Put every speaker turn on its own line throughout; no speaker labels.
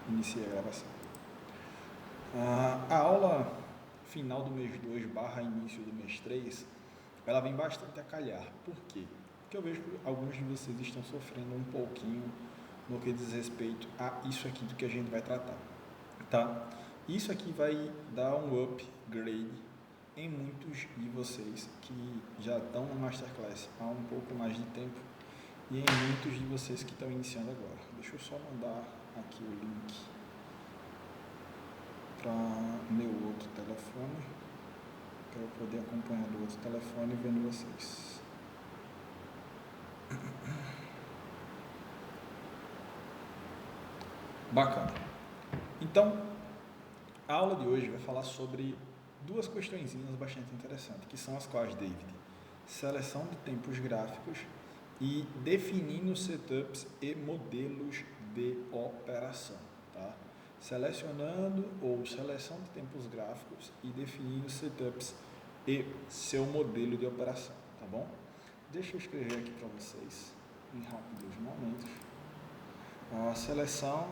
Iniciei a gravação. A aula final do mês 2 / início do mês 3, ela vem bastante a calhar. Por quê? Porque eu vejo que alguns de vocês estão sofrendo um pouquinho no que diz respeito a isso aqui do que a gente vai tratar, tá? Isso aqui vai dar um upgrade em muitos de vocês que já estão na Masterclass há um pouco mais de tempo e em muitos de vocês que estão iniciando agora. Deixa eu só mandar aqui o link para meu outro telefone, para eu poder acompanhar do outro telefone vendo vocês. Bacana. Então, a aula de hoje vai falar sobre duas questõezinhas bastante interessantes, que são as quais, David: seleção de tempos gráficos e definindo setups e modelos de operação, tá? Selecionando ou seleção de tempos gráficos e definindo setups e seu modelo de operação, tá bom? Deixa eu escrever aqui para vocês em rápidos momentos. A seleção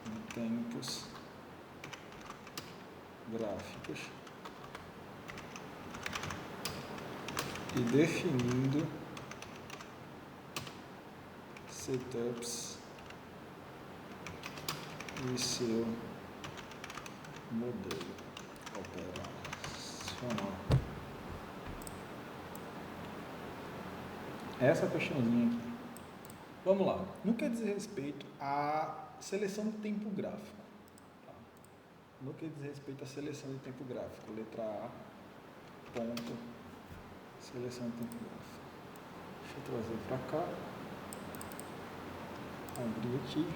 de tempos gráficos e definindo setups e seu modelo operacional. Essa questãozinha aqui. Vamos lá. No que diz respeito à seleção de tempo gráfico. Tá? No que diz respeito à seleção de tempo gráfico. Letra A, ponto, seleção de tempo gráfico. Deixa eu trazer para cá. Abrir aqui.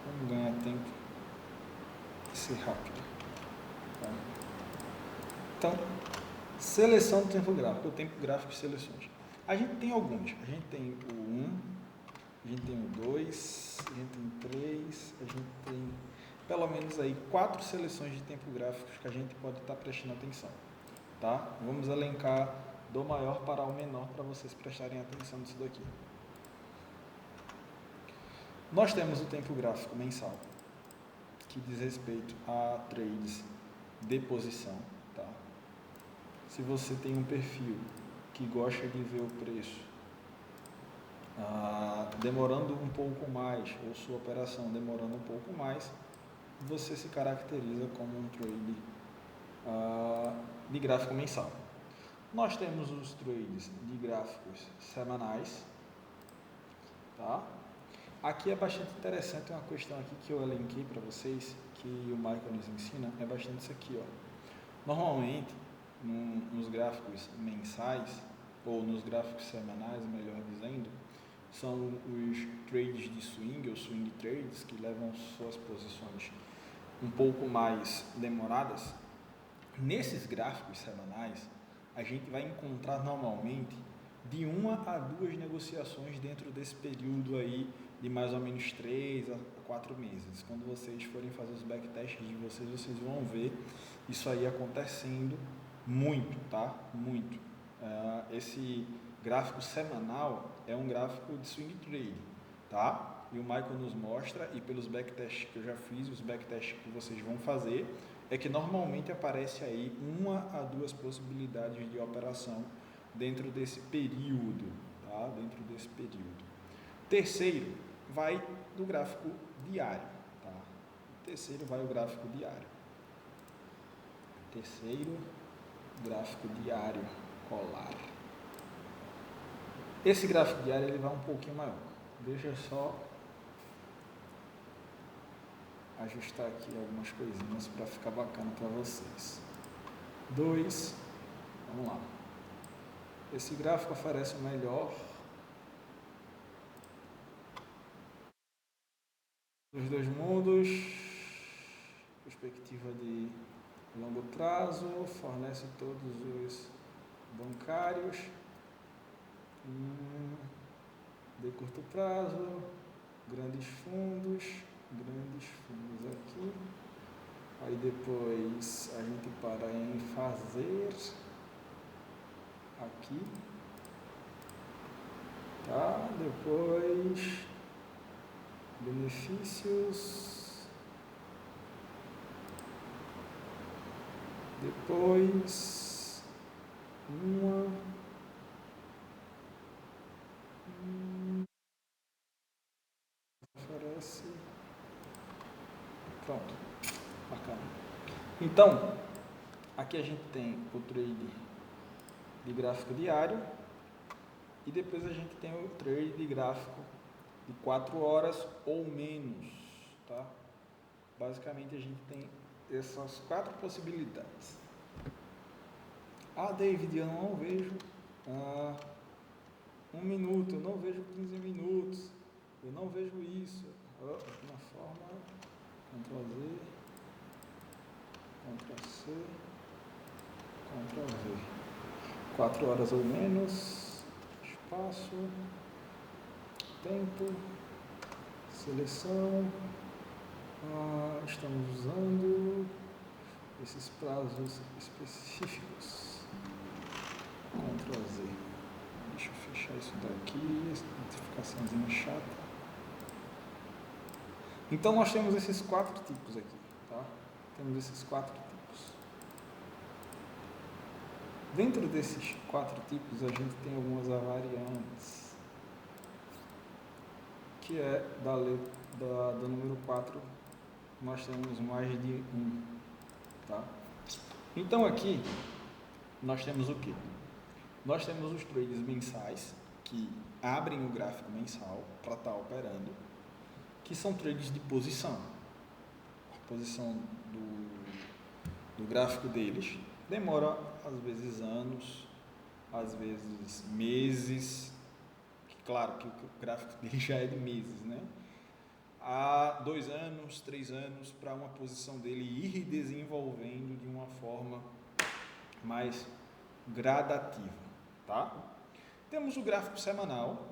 Vamos ganhar tempo e ser rápido. Tá? Então, seleção de tempo gráfico. O tempo gráfico de seleções. A gente tem alguns. A gente tem o 1, a gente tem o 2, a gente tem 3, a gente tem pelo menos aí 4 seleções de tempo gráficos que a gente pode estar prestando atenção, tá? Vamos elencar do maior para o menor para vocês prestarem atenção nisso daqui. Nós temos o tempo gráfico mensal, que diz respeito a trades de posição, tá? Se você tem um perfil que gosta de ver o preço demorando um pouco mais, ou sua operação demorando um pouco mais, você se caracteriza como um trade de gráfico mensal. Nós temos os trades de gráficos semanais, tá? Aqui é bastante interessante uma questão aqui que eu elenquei para vocês, que o Michael nos ensina, é bastante isso aqui, ó. Normalmente, nos gráficos mensais, ou nos gráficos semanais, melhor dizendo, são os trades de swing, ou swing trades, que levam suas posições um pouco mais demoradas. Nesses gráficos semanais, a gente vai encontrar normalmente de 1 a 2 negociações dentro desse período aí de mais ou menos 3 a 4 meses. Quando vocês forem fazer os backtests de vocês vão ver isso aí acontecendo muito, tá? Muito. Esse gráfico semanal é um gráfico de swing trade, tá? E o Michael nos mostra, e pelos backtests que eu já fiz, os backtests que vocês vão fazer, é que normalmente aparece aí 1 a 2 possibilidades de operação dentro desse período, tá? Dentro desse período. Terceiro, vai do gráfico diário, tá? Terceiro vai o gráfico diário. Terceiro, gráfico diário colar. Esse gráfico diário ele vai um pouquinho maior. Deixa eu só ajustar aqui algumas coisinhas para ficar bacana para vocês. 2, vamos lá. Esse gráfico oferece o melhor dos dois mundos, perspectiva de longo prazo, fornece todos os bancários, de curto prazo, grandes fundos aqui. Aí depois a gente para em fazer aqui, tá? Depois, benefícios. Depois, uma. Oferece. Pronto. Bacana. Então, aqui a gente tem o trade de gráfico diário e depois a gente tem o trade de gráfico de 4 horas ou menos, tá? Basicamente a gente tem essas 4 possibilidades. Ah, David, eu não vejo 1 minuto, eu não vejo 15 minutos, eu não vejo isso. Uma forma, Ctrl Z, Ctrl C, Ctrl V. 4 horas ou menos, espaço, tempo, seleção. Estamos usando esses prazos específicos. Ctrl Z. Deixa eu fechar isso daqui, essa notificaçãozinha chata. Então nós temos esses 4 tipos aqui, tá? Temos esses 4 tipos. Dentro desses 4 tipos a gente tem algumas variantes, que é do número 4, nós temos mais de 1, tá? Então aqui nós temos o que? Nós temos os trades mensais, que abrem o gráfico mensal para estar operando, que são trades de posição. A posição do gráfico deles demora às vezes anos, às vezes meses, claro que o gráfico dele já é de meses, né? Há 2 anos, 3 anos, para uma posição dele ir desenvolvendo de uma forma mais gradativa, tá? Temos o gráfico semanal,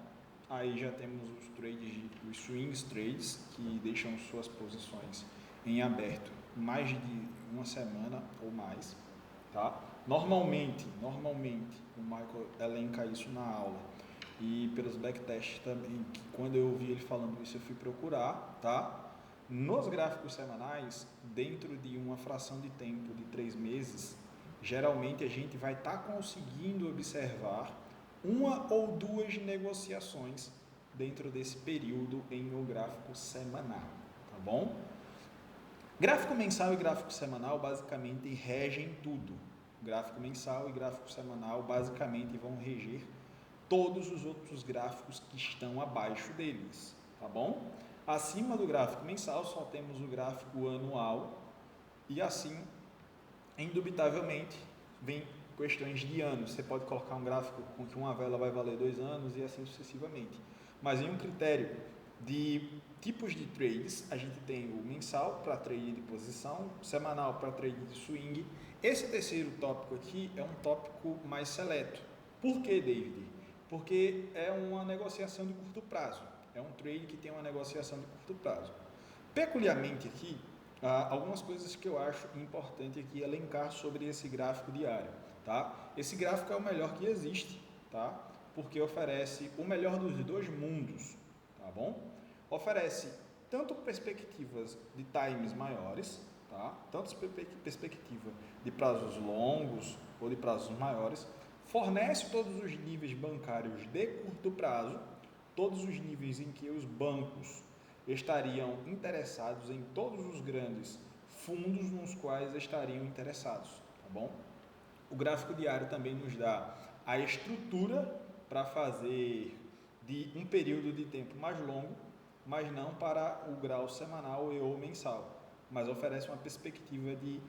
aí já temos os swing trades, que deixam suas posições em aberto mais de uma semana ou mais, tá? Normalmente o Michael elenca isso na aula e pelos backtests também, que quando eu ouvi ele falando isso eu fui procurar, tá? Nos gráficos semanais, dentro de uma fração de tempo de 3 meses, geralmente a gente vai estar conseguindo observar 1 ou 2 negociações dentro desse período em um gráfico semanal, tá bom? Gráfico mensal e gráfico semanal basicamente regem tudo. Gráfico mensal e gráfico semanal basicamente vão reger todos os outros gráficos que estão abaixo deles, tá bom? Acima do gráfico mensal só temos o gráfico anual e assim, indubitavelmente, vem questões de anos. Você pode colocar um gráfico com que uma vela vai valer 2 anos e assim sucessivamente. Mas em um critério de tipos de trades, a gente tem o mensal para trade de posição, semanal para trade de swing. Esse terceiro tópico aqui é um tópico mais seleto. Por que, David? Porque é uma negociação de curto prazo. É um trade que tem uma negociação de curto prazo. Peculiarmente aqui, algumas coisas que eu acho importante aqui elencar sobre esse gráfico diário, tá? Esse gráfico é o melhor que existe, tá? Porque oferece o melhor dos 2 mundos, tá bom? Oferece tanto perspectivas de times maiores, tá? Tanto perspectiva de prazos longos ou de prazos maiores, fornece todos os níveis bancários de curto prazo, todos os níveis em que os bancos estariam interessados em todos os grandes fundos nos quais estariam interessados, tá bom? O gráfico diário também nos dá a estrutura para fazer de um período de tempo mais longo, mas não para o grau semanal e ou mensal, mas oferece uma perspectiva de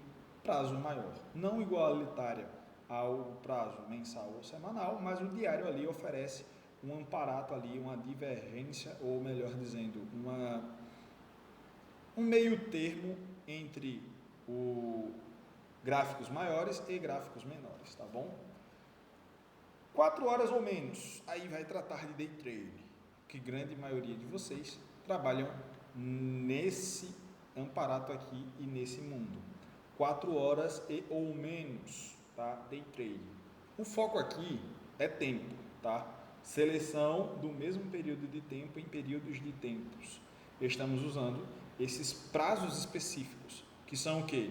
prazo maior, não igualitária ao prazo mensal ou semanal, mas o diário ali oferece um amparato ali, uma divergência, ou melhor dizendo, um meio termo entre gráficos maiores e gráficos menores, tá bom? 4 horas ou menos, aí vai tratar de day trade, que grande maioria de vocês trabalham nesse amparato aqui e nesse mundo. 4 horas e ou menos, tá? Day trade. O foco aqui é tempo, tá? Seleção do mesmo período de tempo em períodos de tempos. Estamos usando esses prazos específicos, que são o quê?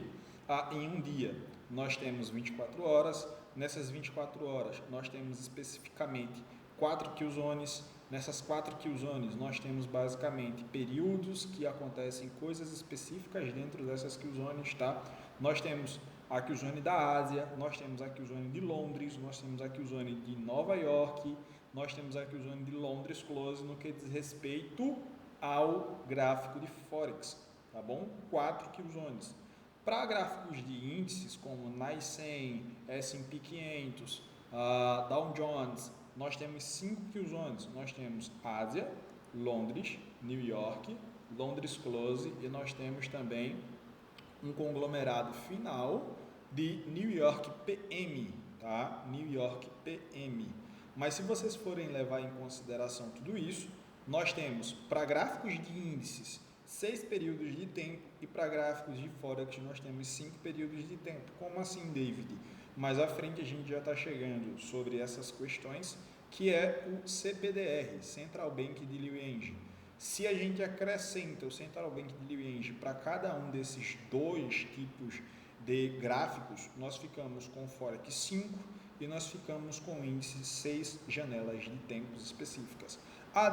Em um dia nós temos 24 horas, nessas 24 horas nós temos especificamente 4 kzones, nessas 4 kzones nós temos basicamente períodos que acontecem coisas específicas dentro dessas kzones, tá? Nós temos a kzone da Ásia, nós temos a kzone de Londres, nós temos a kzone de Nova York, nós temos a kzone de Londres Close no que diz respeito ao gráfico de Forex, tá bom? 4 kzones. Para gráficos de índices como NYSE, S&P 500, Dow Jones, nós temos 5 kzones. Nós temos Ásia, Londres, New York, Londres Close e nós temos também um conglomerado final de New York PM, tá? New York PM. Mas se vocês forem levar em consideração tudo isso, nós temos para gráficos de índices 6 períodos de tempo e para gráficos de Forex nós temos 5 períodos de tempo. Como assim, David? Mais à frente a gente já está chegando sobre essas questões, que é o CBDR, Central Bank de Liuenge. Se a gente acrescenta o Central Bank de Liuenge para cada um desses dois tipos de gráficos, nós ficamos com Forex 5 e nós ficamos com índice 6 janelas de tempos específicas.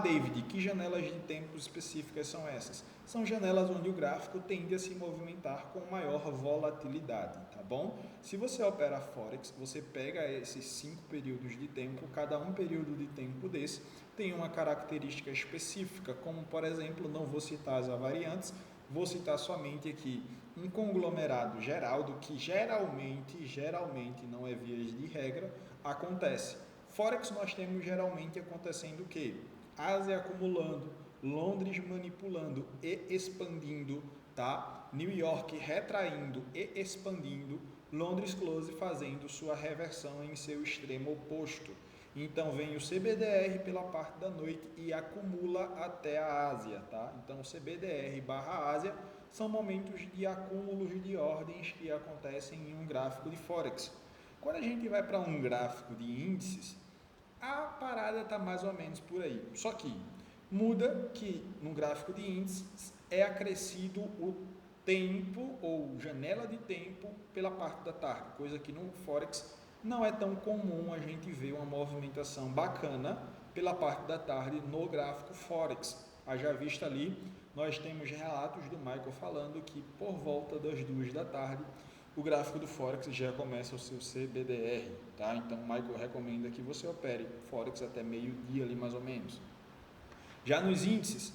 David, que janelas de tempos específicas são essas? São janelas onde o gráfico tende a se movimentar com maior volatilidade, tá bom? Se você opera Forex, você pega esses 5 períodos de tempo, cada um período de tempo desse tem uma característica específica, como por exemplo, não vou citar as variantes, vou citar somente aqui um conglomerado geral do que geralmente não é vias de regra, acontece. Forex nós temos geralmente acontecendo o quê? Ásia acumulando, Londres manipulando e expandindo, tá? New York retraindo e expandindo, Londres Close fazendo sua reversão em seu extremo oposto. Então vem o CBDR pela parte da noite e acumula até a Ásia, tá? Então CBDR barra Ásia são momentos de acúmulos de ordens que acontecem em um gráfico de Forex. Quando a gente vai para um gráfico de índices, a parada está mais ou menos por aí. Só que muda que no gráfico de índices é acrescido o tempo ou janela de tempo pela parte da tarde, coisa que no Forex não é tão comum a gente ver uma movimentação bacana pela parte da tarde no gráfico Forex. Haja vista ali, nós temos relatos do Michael falando que por volta das 2 da tarde o gráfico do Forex já começa o seu CBDR, tá? Então, o Michael recomenda que você opere Forex até meio-dia ali, mais ou menos. Já nos índices,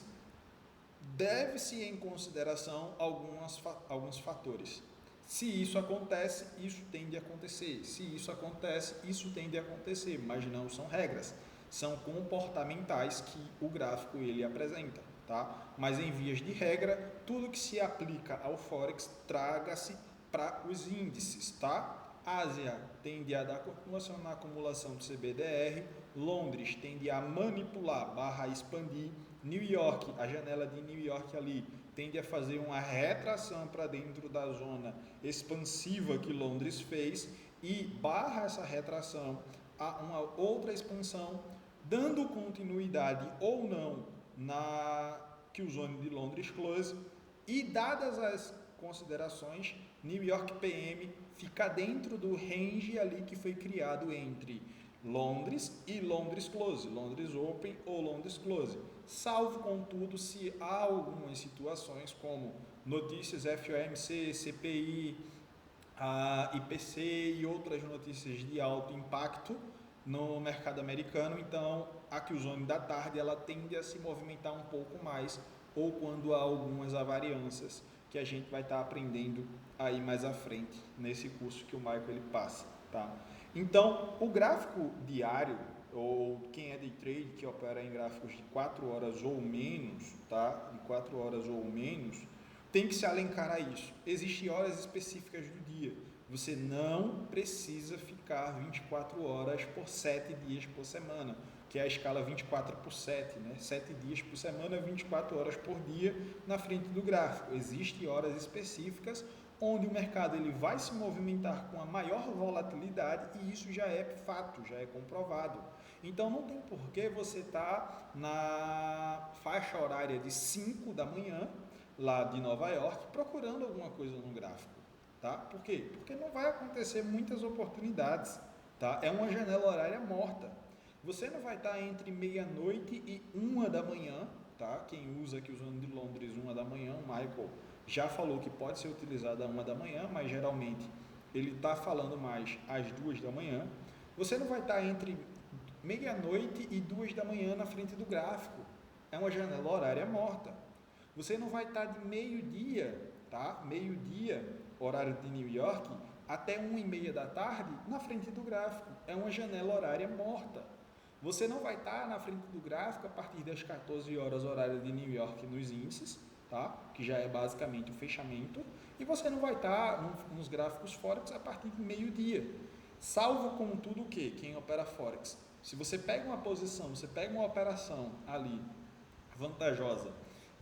deve-se em consideração alguns fatores. Se isso acontece, isso tende a acontecer. Se isso acontece, isso tende a acontecer, mas não são regras. São comportamentais que o gráfico ele apresenta, tá? Mas em vias de regra, tudo que se aplica ao Forex traga-se para os índices, tá? Ásia tende a dar continuação na acumulação do CBDR, Londres tende a manipular barra expandir, New York, a janela de New York ali, tende a fazer uma retração para dentro da zona expansiva que Londres fez e barra essa retração a uma outra expansão, dando continuidade ou não na Q-Zone de Londres Close e dadas as considerações, New York PM fica dentro do range ali que foi criado entre Londres e Londres Close, Londres Open ou Londres Close, salvo contudo se há algumas situações como notícias FOMC, CPI, IPC e outras notícias de alto impacto no mercado americano, então a Q-Zone da tarde ela tende a se movimentar um pouco mais ou quando há algumas avarianças que a gente vai estar aprendendo aí mais à frente nesse curso que o Michael ele passa, tá? Então, o gráfico diário ou quem é day trade que opera em gráficos de 4 horas ou menos, tá? De 4 horas ou menos, tem que se alencar a isso. Existem horas específicas do dia. Você não precisa ficar 24 horas por 7 dias por semana, que é a escala 24 por 7, né? 7 dias por semana, 24 horas por dia na frente do gráfico. Existem horas específicas onde o mercado ele vai se movimentar com a maior volatilidade e isso já é fato, já é comprovado. Então não tem porquê você estar na faixa horária de 5 da manhã, lá de Nova York, procurando alguma coisa no gráfico, tá? Por quê? Porque não vai acontecer muitas oportunidades, tá? É uma janela horária morta. Você não vai estar entre meia-noite e 1 da manhã, tá? Quem usa aqui usando de Londres 1 da manhã, o Michael já falou que pode ser utilizado a 1 da manhã, mas geralmente ele está falando mais às 2 da manhã. Você não vai estar entre meia-noite e 2 da manhã na frente do gráfico. É uma janela horária morta. Você não vai estar de meio-dia, tá? Meio-dia, horário de New York, até 1h30 da tarde na frente do gráfico. É uma janela horária morta. Você não vai estar na frente do gráfico a partir das 14 horas, horário de New York, nos índices, tá? Que já é basicamente o fechamento. E você não vai estar nos gráficos Forex a partir de meio-dia. Salvo, contudo, o quê? Quem opera Forex. Se você pega uma posição, você pega uma operação ali vantajosa,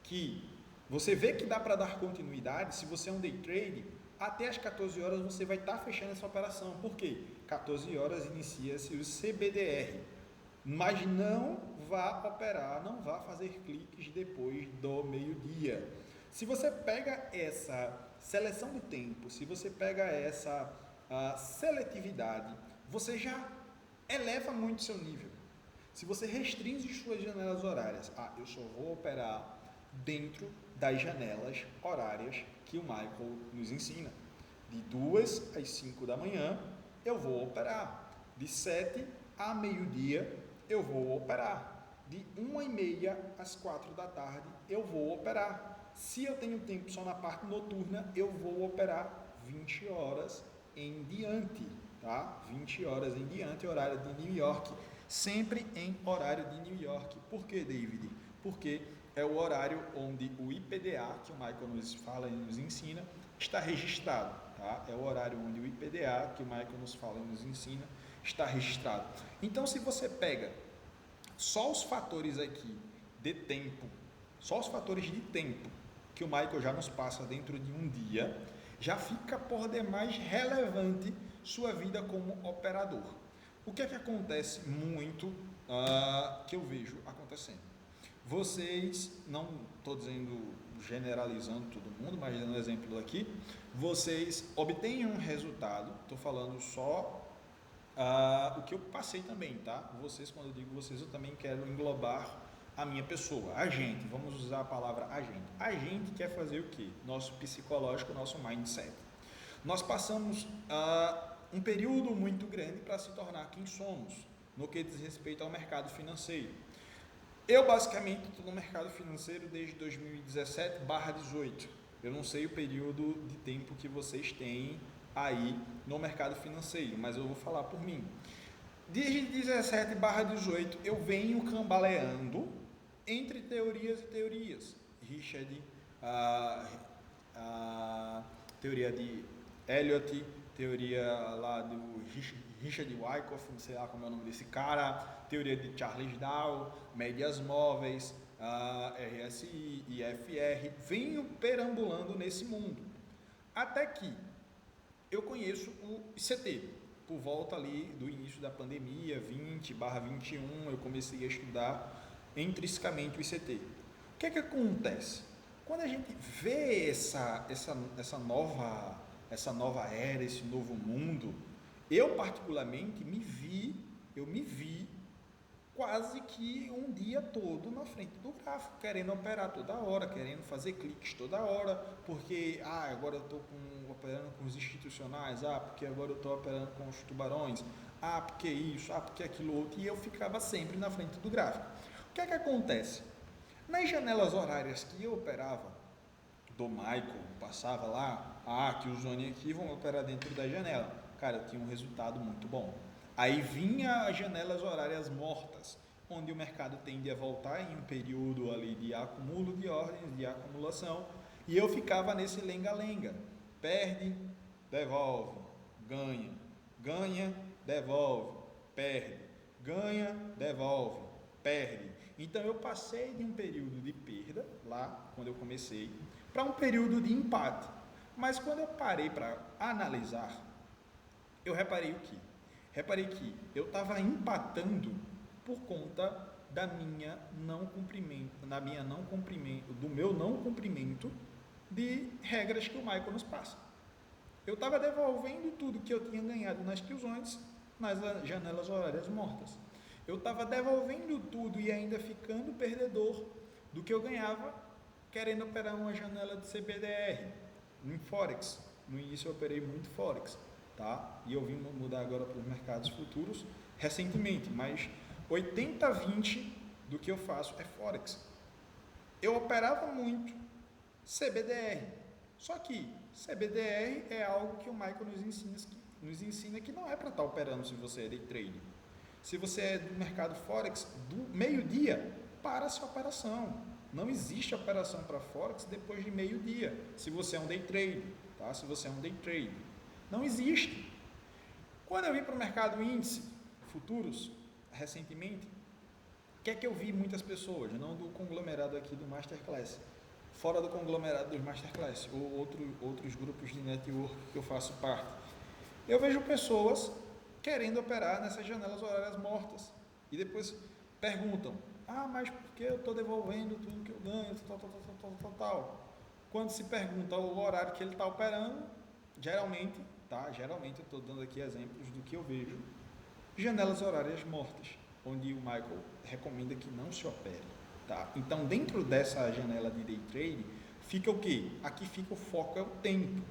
que você vê que dá para dar continuidade, se você é um day trade, até as 14 horas você vai estar fechando essa operação. Por quê? 14 horas inicia-se o CBDR, mas não vá operar, não vá fazer cliques depois do meio-dia. Se você pega essa seleção de tempo, se você pega essa seletividade, você já eleva muito seu nível. Se você restringe suas janelas horárias, eu só vou operar dentro das janelas horárias que o Michael nos ensina. De 2 às 5 da manhã eu vou operar. De 7 a meio-dia eu vou operar. De 1h30 às 4 da tarde eu vou operar. Se eu tenho tempo só na parte noturna, eu vou operar 20 horas em diante, tá? 20 horas em diante, horário de New York. Sempre em horário de New York. Por que, David? Porque é o horário onde o IPDA, que o Michael nos fala e nos ensina, está registrado, tá? É o horário onde o IPDA, que o Michael nos fala e nos ensina, está registrado. Então, se você pega só os fatores aqui de tempo, só os fatores de tempo que o Michael já nos passa dentro de um dia, já fica por demais relevante sua vida como operador. O que é que acontece muito que eu vejo acontecendo? Vocês, não estou dizendo generalizando todo mundo, mas dando exemplo aqui, vocês obtêm um resultado, estou falando só o que eu passei também, tá? Vocês, quando eu digo vocês, eu também quero englobar a minha pessoa, a gente, vamos usar a palavra a gente. A gente quer fazer o quê? Nosso psicológico, nosso mindset. Nós passamos um período muito grande para se tornar quem somos, no que diz respeito ao mercado financeiro. Eu basicamente estou no mercado financeiro desde 2017/18. Eu não sei o período de tempo que vocês têm aí no mercado financeiro, mas eu vou falar por mim. Desde 17/18 eu venho cambaleando entre teorias e teorias. Richard, a teoria de Elliott, teoria lá do Richard Wyckoff, não sei lá como é o nome desse cara, teoria de Charles Dow, médias móveis, RSI, IFR, venho perambulando nesse mundo, até que eu conheço o ICT, por volta ali do início da pandemia, 20/21, eu comecei a estudar intrinsecamente o ICT. O que é que acontece? Quando a gente vê essa nova era, esse novo mundo, eu particularmente me vi quase que um dia todo na frente do gráfico, querendo operar toda hora, querendo fazer cliques toda hora, porque agora eu estou operando com os institucionais, porque agora eu estou operando com os tubarões, porque isso, porque aquilo outro, e eu ficava sempre na frente do gráfico. O que é que acontece? Nas janelas horárias que eu operava, do Michael, passava lá, que os Zoni aqui vão operar dentro da janela. Cara, eu tinha um resultado muito bom. Aí vinha as janelas horárias mortas, onde o mercado tende a voltar em um período ali de acúmulo de ordens, de acumulação, e eu ficava nesse lenga-lenga. Perde, devolve, ganha, ganha, devolve, perde, ganha, devolve, perde. Então eu passei de um período de perda, lá quando eu comecei, para um período de empate. Mas quando eu parei para analisar, eu reparei o quê? Reparei que eu estava empatando por conta do meu não cumprimento de regras que o Michael nos passa. Eu estava devolvendo tudo que eu tinha ganhado nas killzones nas janelas horárias mortas. Eu estava devolvendo tudo e ainda ficando perdedor do que eu ganhava querendo operar uma janela de CBDR em Forex. No início eu operei muito Forex, tá? E eu vim mudar agora para os mercados futuros recentemente, mas 80-20 do que eu faço é Forex. Eu operava muito CBDR, só que CBDR é algo que o Michael nos ensina que não é para estar operando se você é day trade. Se você é do mercado Forex, do meio-dia, para-se a operação. Não existe operação para Forex depois de meio-dia, se você é um day trade, tá? Se você é um day trade. Não existe. Quando eu vim para o mercado índice, futuros, recentemente, o que é que eu vi muitas pessoas, não do conglomerado aqui do Masterclass, fora do conglomerado dos Masterclass, ou outros grupos de network que eu faço parte, eu vejo pessoas querendo operar nessas janelas horárias mortas, e depois perguntam, mas por que eu estou devolvendo tudo que eu ganho, tal. Quando se pergunta o horário que ele está operando, geralmente eu estou dando aqui exemplos do que eu vejo, janelas horárias mortas, onde o Michael recomenda que não se opere, tá? Então, dentro dessa janela de day trade, fica o quê? Aqui fica o foco, é o tempo,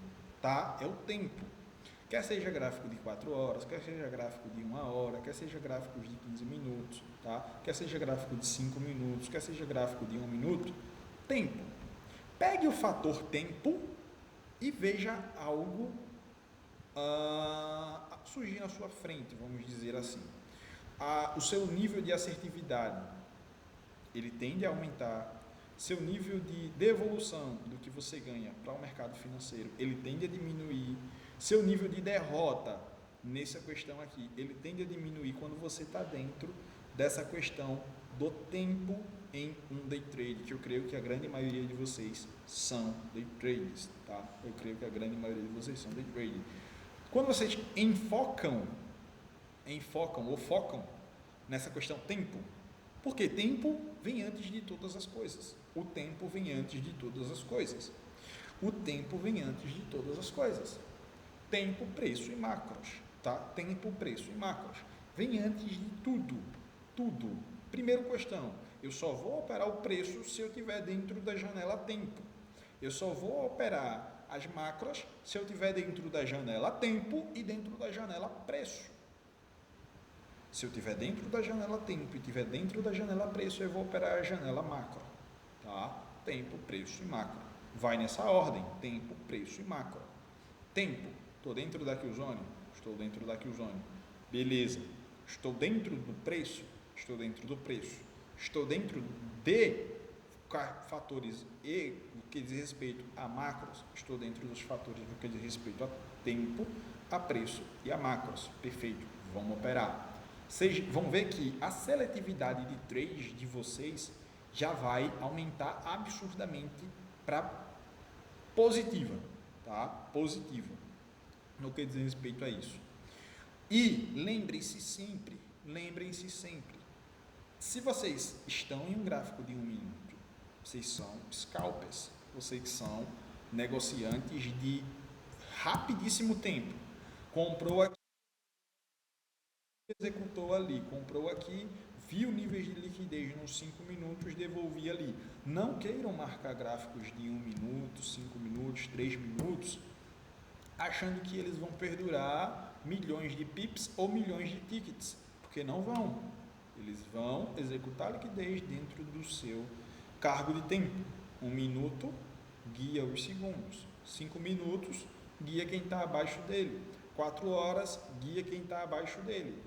tá? É o tempo. Quer seja gráfico de 4 horas, quer seja gráfico de 1 hora, quer seja gráfico de 15 minutos, tá? Quer seja gráfico de 5 minutos, quer seja gráfico de 1 minuto, tempo. Pegue o fator tempo e veja algo surgir na sua frente, vamos dizer assim. O seu nível de assertividade, ele tende a aumentar. Seu nível de devolução do que você ganha para o mercado financeiro, ele tende a diminuir. Seu nível de derrota nessa questão aqui, ele tende a diminuir quando você está dentro dessa questão do tempo em um day trade, que eu creio que a grande maioria de vocês são day traders, tá? Eu creio que a grande maioria de vocês são day traders. Quando vocês focam nessa questão tempo, porque tempo vem antes de todas as coisas. O tempo vem antes de todas as coisas. O tempo vem antes de todas as coisas. Tempo, preço e macros, tá? Tempo, preço e macros. Vem antes de tudo. Tudo. Primeira questão, eu só vou operar o preço se eu estiver dentro da janela tempo. Eu só vou operar as macros se eu estiver dentro da janela tempo e dentro da janela preço. Se eu estiver dentro da janela tempo e estiver dentro da janela preço, eu vou operar a janela macro, tá? Tempo, preço e macro. Vai nessa ordem, tempo, preço e macro. Tempo, estou dentro da Killzone? Estou dentro da Killzone. Beleza. Estou dentro do preço? Estou dentro do preço. Estou dentro de fatores e no que diz respeito a macros? Estou dentro dos fatores no que diz respeito a tempo, a preço e a macros. Perfeito. Vamos operar. Vocês vão ver que a seletividade de trades de vocês já vai aumentar absurdamente para positiva, tá? Positiva, no que diz respeito a isso. E lembrem-se sempre, se vocês estão em um gráfico de 1 minuto, vocês são scalpers, vocês são negociantes de rapidíssimo tempo. Comprou aqui, executou ali, comprou aqui, viu níveis de liquidez nos 5 minutos, devolvi ali. Não queiram marcar gráficos de 1 minuto, 5 minutos, 3 minutos, achando que eles vão perdurar milhões de pips ou milhões de tickets, porque não vão. Eles vão executar liquidez dentro do seu cargo de tempo. 1 minuto guia os segundos, 5 minutos guia quem está abaixo dele, 4 horas guia quem está abaixo dele,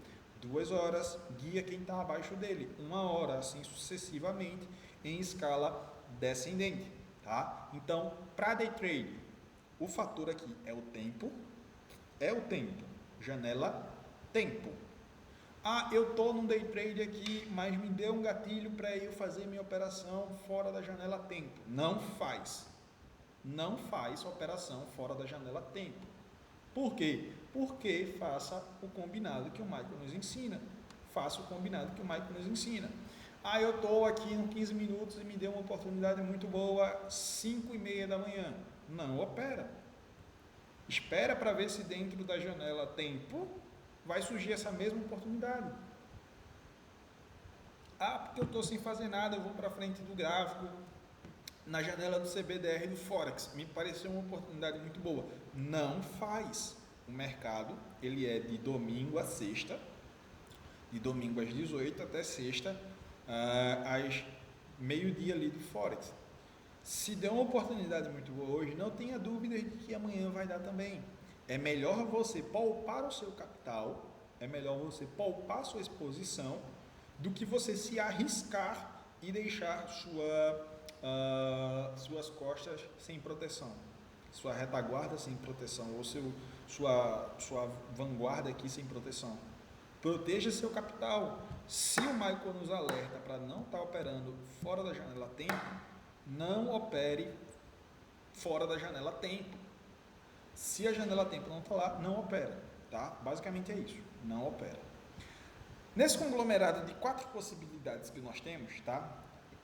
2 horas guia quem está abaixo dele, 1 hora, assim sucessivamente, em escala descendente, tá? Então, para day trade, o fator aqui é o tempo, janela tempo. Eu estou num day trade aqui, mas me deu um gatilho para eu fazer minha operação fora da janela tempo. Não faz operação fora da janela tempo. Por quê? Porque faça o combinado que o Michael nos ensina. faça o combinado que o Michael nos ensina. Eu estou aqui em 15 minutos e me deu uma oportunidade muito boa, 5:30 da manhã. Não opera. Espera para ver se dentro da janela tempo vai surgir essa mesma oportunidade. Porque eu estou sem fazer nada, eu vou para frente do gráfico, na janela do CBDR do Forex, me pareceu uma oportunidade muito boa. Não faz. O mercado, ele é de domingo a sexta, de domingo às 18 até sexta, às meio-dia ali do Forex. Se der uma oportunidade muito boa hoje, não tenha dúvida de que amanhã vai dar também. É melhor você poupar o seu capital, é melhor você poupar sua exposição, do que você se arriscar e deixar suas costas sem proteção, sua retaguarda sem proteção, ou sua vanguarda aqui sem proteção. Proteja seu capital. Se o Michael nos alerta para não estar operando fora da janela a tempo, não opere fora da janela a tempo. Se a janela a tempo não está lá, não opera, tá? Basicamente é isso, não opera. Nesse conglomerado de 4 possibilidades que nós temos, tá?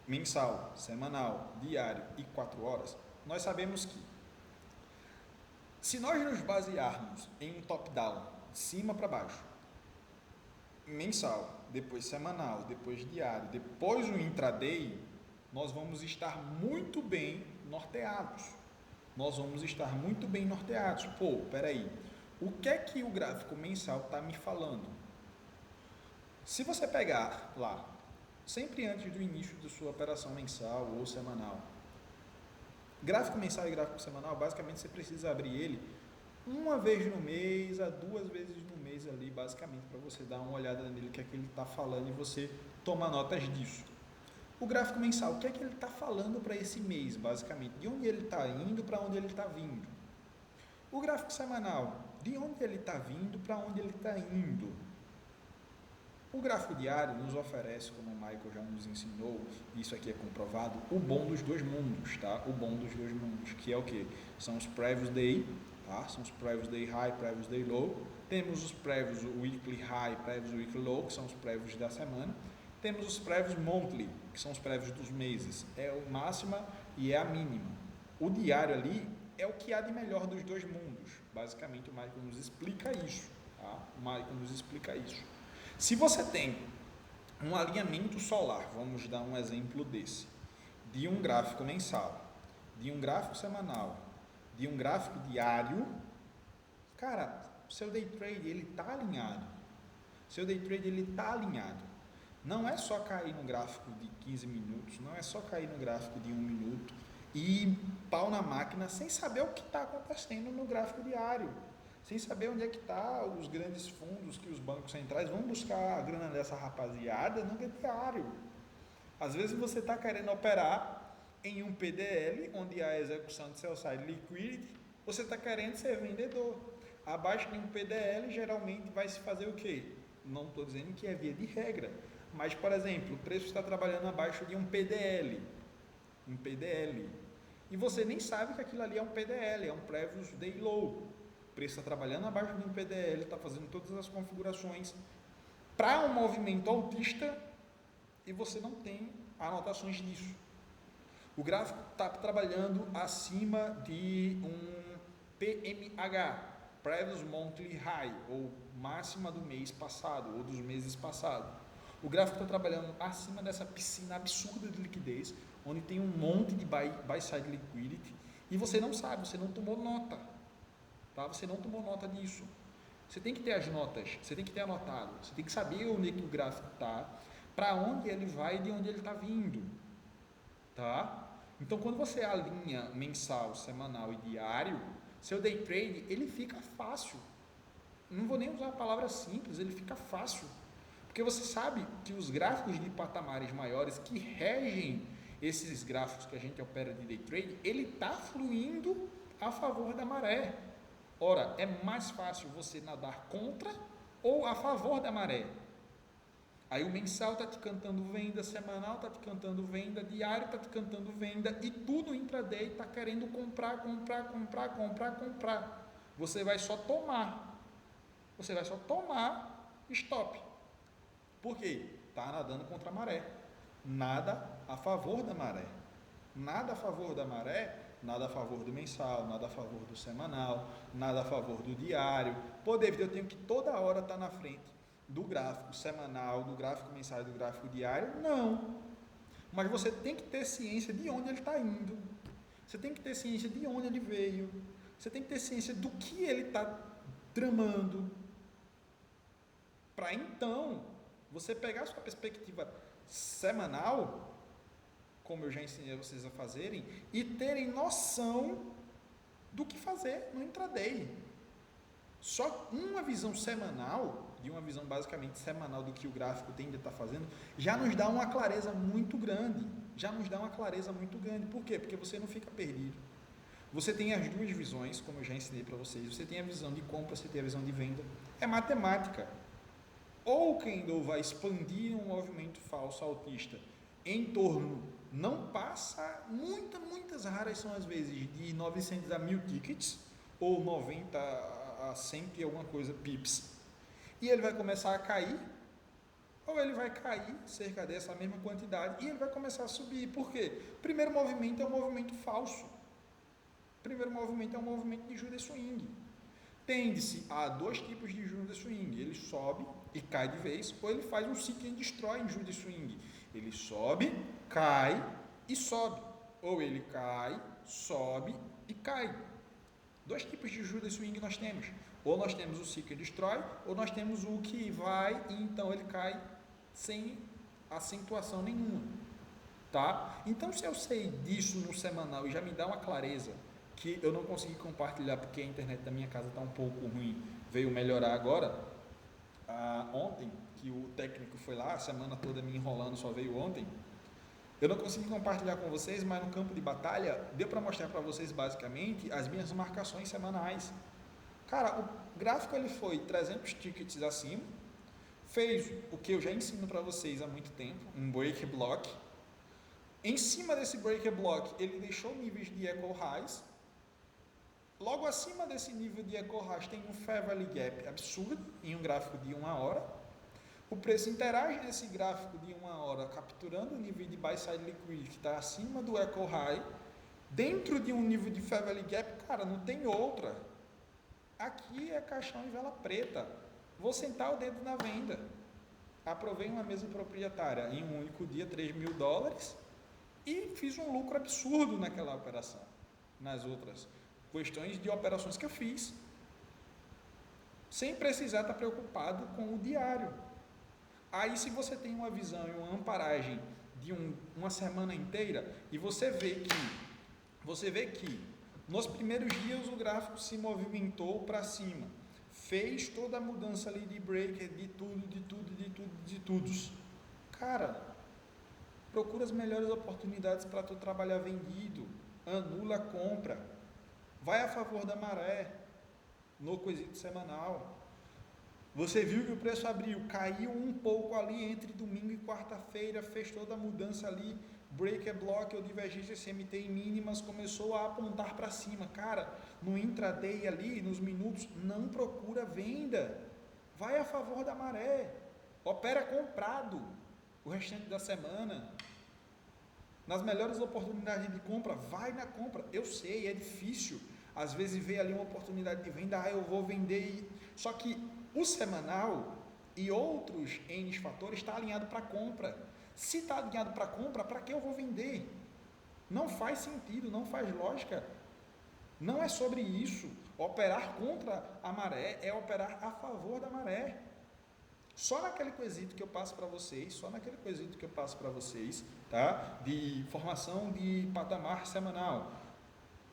Mensal, semanal, diário e 4 horas, nós sabemos que se nós nos basearmos em um top-down, de cima para baixo, mensal, depois semanal, depois diário, depois o intraday, nós vamos estar muito bem norteados. Peraí, o que é que o gráfico mensal está me falando? Se você pegar lá, sempre antes do início da sua operação mensal ou semanal, gráfico mensal e gráfico semanal, basicamente você precisa abrir ele uma vez no mês, a 2 vezes no mês ali, basicamente, para você dar uma olhada nele, o que é que ele está falando e você tomar notas disso. O gráfico mensal, o que é que ele está falando para esse mês, basicamente? De onde ele está indo para onde ele está vindo? O gráfico semanal, de onde ele está vindo para onde ele está indo? O gráfico diário nos oferece, como o Michael já nos ensinou, isso aqui é comprovado, o bom dos dois mundos, tá? O bom dos dois mundos, que é o que? São os previous day, tá? São os previous day high, previous day low. Temos os previous weekly high, previous weekly low, que são os previous da semana. Temos os previous monthly, que são os previous dos meses. É a máxima e é a mínima. O diário ali é o que há de melhor dos dois mundos. Basicamente, o Michael nos explica isso, tá? Se você tem um alinhamento solar, vamos dar um exemplo desse, de um gráfico mensal, de um gráfico semanal, de um gráfico diário, cara, seu day trade ele está alinhado. Não é só cair no gráfico de 15 minutos, não é só cair no gráfico de 1 minuto e pau na máquina sem saber o que está acontecendo no gráfico diário. Sem saber onde é que está os grandes fundos que os bancos centrais vão buscar a grana dessa rapaziada no diário. Às vezes você está querendo operar em um PDL, onde há a execução de sell-side liquidity, você está querendo ser vendedor. Abaixo de um PDL, geralmente vai se fazer o quê? Não estou dizendo que é via de regra, mas, por exemplo, o preço está trabalhando abaixo de um PDL, e você nem sabe que aquilo ali é um PDL, é um Previous Day Low. O preço está trabalhando abaixo de um PDL, está fazendo todas as configurações para um movimento altista e você não tem anotações disso. O gráfico está trabalhando acima de um PMH, Previous Monthly High, ou máxima do mês passado, ou dos meses passados. O gráfico está trabalhando acima dessa piscina absurda de liquidez, onde tem um monte de buy-side liquidity, e você não sabe, você não tomou nota. Tá? Você não tomou nota disso. Você tem que ter as notas, você tem que ter anotado, você tem que saber onde é que o gráfico está, para onde ele vai e de onde ele está vindo. Tá? Então, quando você alinha mensal, semanal e diário, seu day trade, ele fica fácil. Não vou nem usar a palavra simples, ele fica fácil. Porque você sabe que os gráficos de patamares maiores que regem esses gráficos que a gente opera de day trade, ele está fluindo a favor da maré. Ora, é mais fácil você nadar contra ou a favor da maré. Aí o mensal está te cantando venda, semanal está te cantando venda, diário está te cantando venda e tudo intraday está querendo comprar. Você vai só tomar stop. Por quê? Está nadando contra a maré. Nada a favor da maré. Nada a favor da maré, nada a favor do mensal, nada a favor do semanal, nada a favor do diário. Pô, David, eu tenho que toda hora estar na frente do gráfico semanal, do gráfico mensal e do gráfico diário? Não. Mas você tem que ter ciência de onde ele está indo. Você tem que ter ciência de onde ele veio. Você tem que ter ciência do que ele está tramando. Para então, você pegar a sua perspectiva semanal, como eu já ensinei vocês a fazerem, e terem noção do que fazer no intraday. Só uma visão semanal, de uma visão basicamente semanal do que o gráfico tem de estar fazendo, já nos dá uma clareza muito grande. Por quê? Porque você não fica perdido. Você tem as duas visões, como eu já ensinei para vocês. Você tem a visão de compra, você tem a visão de venda. É matemática. Ou o candle vai expandir um movimento falso altista em torno, não passa, muitas raras são as vezes, de 900 a 1000 tickets, ou 90 a 100 e alguma coisa pips, e ele vai começar a cair, ou ele vai cair cerca dessa mesma quantidade, e ele vai começar a subir. Por quê? Primeiro movimento é um movimento falso. Primeiro movimento é um movimento de Judas Swing. Tende-se a dois tipos de Judas Swing. Ele sobe e cai de vez, ou ele faz um seek and destroy em Judas Swing. Ele sobe, cai e sobe. Ou ele cai, sobe e cai. Dois tipos de Judas Swing nós temos. Ou nós temos o seek and destroy, ou nós temos o que vai e então ele cai sem acentuação nenhuma. Tá? Então, se eu sei disso no semanal e já me dá uma clareza, que eu não consegui compartilhar porque a internet da minha casa está um pouco ruim, veio melhorar agora, ontem, que o técnico foi lá, a semana toda me enrolando, só veio ontem, eu não consegui compartilhar com vocês, mas no campo de batalha, deu para mostrar para vocês basicamente as minhas marcações semanais. Cara, o gráfico ele foi 300 tickets acima, fez o que eu já ensino para vocês há muito tempo, um break block. Em cima desse break block, ele deixou níveis de equal highs. Logo acima desse nível de equal highs tem um fair value gap absurdo em um gráfico de 1 hora. O preço interage nesse gráfico de 1 hora, capturando o nível de buy side liquidity que está acima do equal high, dentro de um nível de fair value gap. Cara, não tem outra. Aqui é caixão e vela preta. Vou sentar o dedo na venda. Aprovei uma mesa proprietária em um único dia, $3.000, e fiz um lucro absurdo naquela operação. Nas outras questões de operações que eu fiz, sem precisar estar preocupado com o diário. Aí, se você tem uma visão e uma amparagem de uma semana inteira, e você vê que nos primeiros dias o gráfico se movimentou para cima, fez toda a mudança ali de breaker, de tudo. Cara, procura as melhores oportunidades para tu trabalhar vendido, anula a compra, vai a favor da maré no quesito semanal. Você viu que o preço abriu, caiu um pouco ali entre domingo e quarta-feira, fez toda a mudança ali, break block ou divergência CMT em mínimas, começou a apontar para cima. Cara, no intraday ali, nos minutos, não procura venda, vai a favor da maré, opera comprado o restante da semana. Nas melhores oportunidades de compra, vai na compra. Eu sei, é difícil, às vezes vê ali uma oportunidade de venda, eu vou vender, só que o semanal e outros N fatores está alinhado para compra. Se está alinhado para compra, para que eu vou vender? Não faz sentido, não faz lógica. Não é sobre isso. Operar contra a maré é operar a favor da maré. Só naquele quesito que eu passo para vocês, tá? De formação de patamar semanal.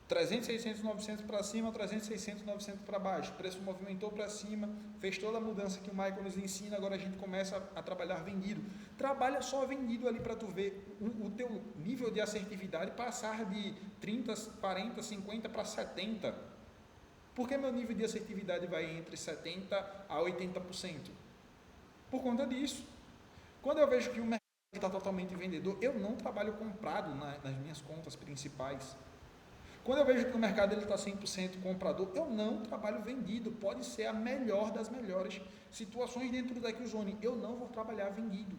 300, 600, 900 para cima, 300, 600, 900 para baixo. O preço movimentou para cima, fez toda a mudança que o Michael nos ensina. Agora a gente começa a trabalhar vendido. Trabalha só vendido ali para tu ver o teu nível de assertividade passar de 30, 40, 50 para 70. Por que meu nível de assertividade vai entre 70 a 80%? Por conta disso. Quando eu vejo que o mercado está totalmente vendedor, eu não trabalho comprado nas minhas contas principais. Quando eu vejo que o mercado ele está 100% comprador, eu não trabalho vendido. Pode ser a melhor das melhores situações dentro do deck zone. Eu não vou trabalhar vendido.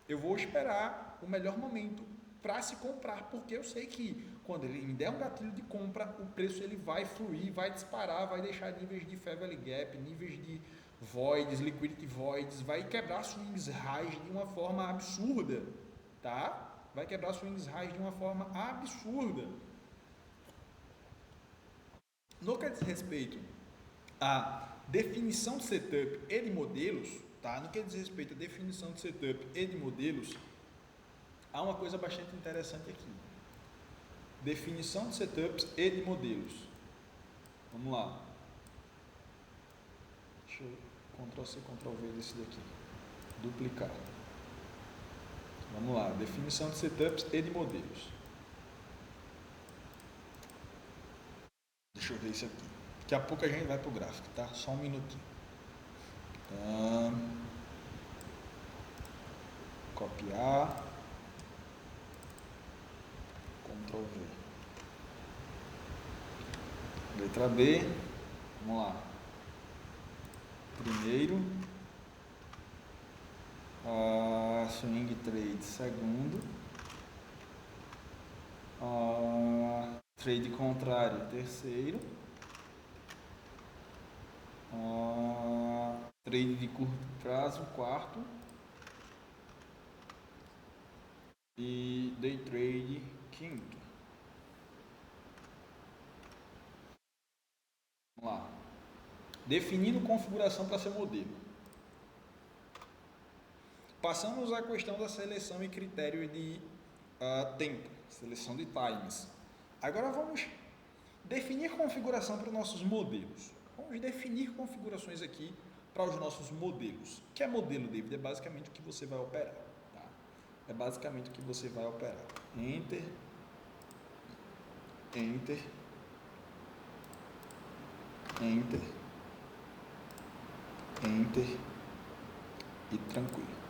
Eu vou esperar o melhor momento para se comprar, porque eu sei que quando ele me der um gatilho de compra, o preço ele vai fluir, vai disparar, vai deixar níveis de fair value gap, níveis de voids, liquidity voids, vai quebrar swings highs de uma forma absurda, tá? Vai quebrar swings highs de uma forma absurda. No que diz respeito à definição de setup e de modelos, tá? No que diz respeito à definição de setup e de modelos, há uma coisa bastante interessante aqui. Definição de setups e de modelos. Vamos lá. Deixa eu Ctrl+C, Ctrl+V desse daqui. Duplicar. Vamos lá. Definição de setups e de modelos. Deixa eu ver isso aqui. Daqui a pouco a gente vai para o gráfico, tá? Só um minutinho. Tá. Copiar. Ctrl+V. Letra B. Vamos lá. Primeiro. Swing trade. Segundo. Trade contrário. Terceiro. Trade de curto prazo. Quarto. E day trade. Quinto. Vamos lá. Definindo configuração para ser modelo. Passamos à questão da seleção e critério de tempo, seleção de times. Agora vamos definir configuração para os nossos modelos. Vamos definir configurações aqui para os nossos modelos. O que é modelo, David? É basicamente o que você vai operar. Tá? É basicamente o que você vai operar. Enter. Enter. Enter. Enter. E tranquilo.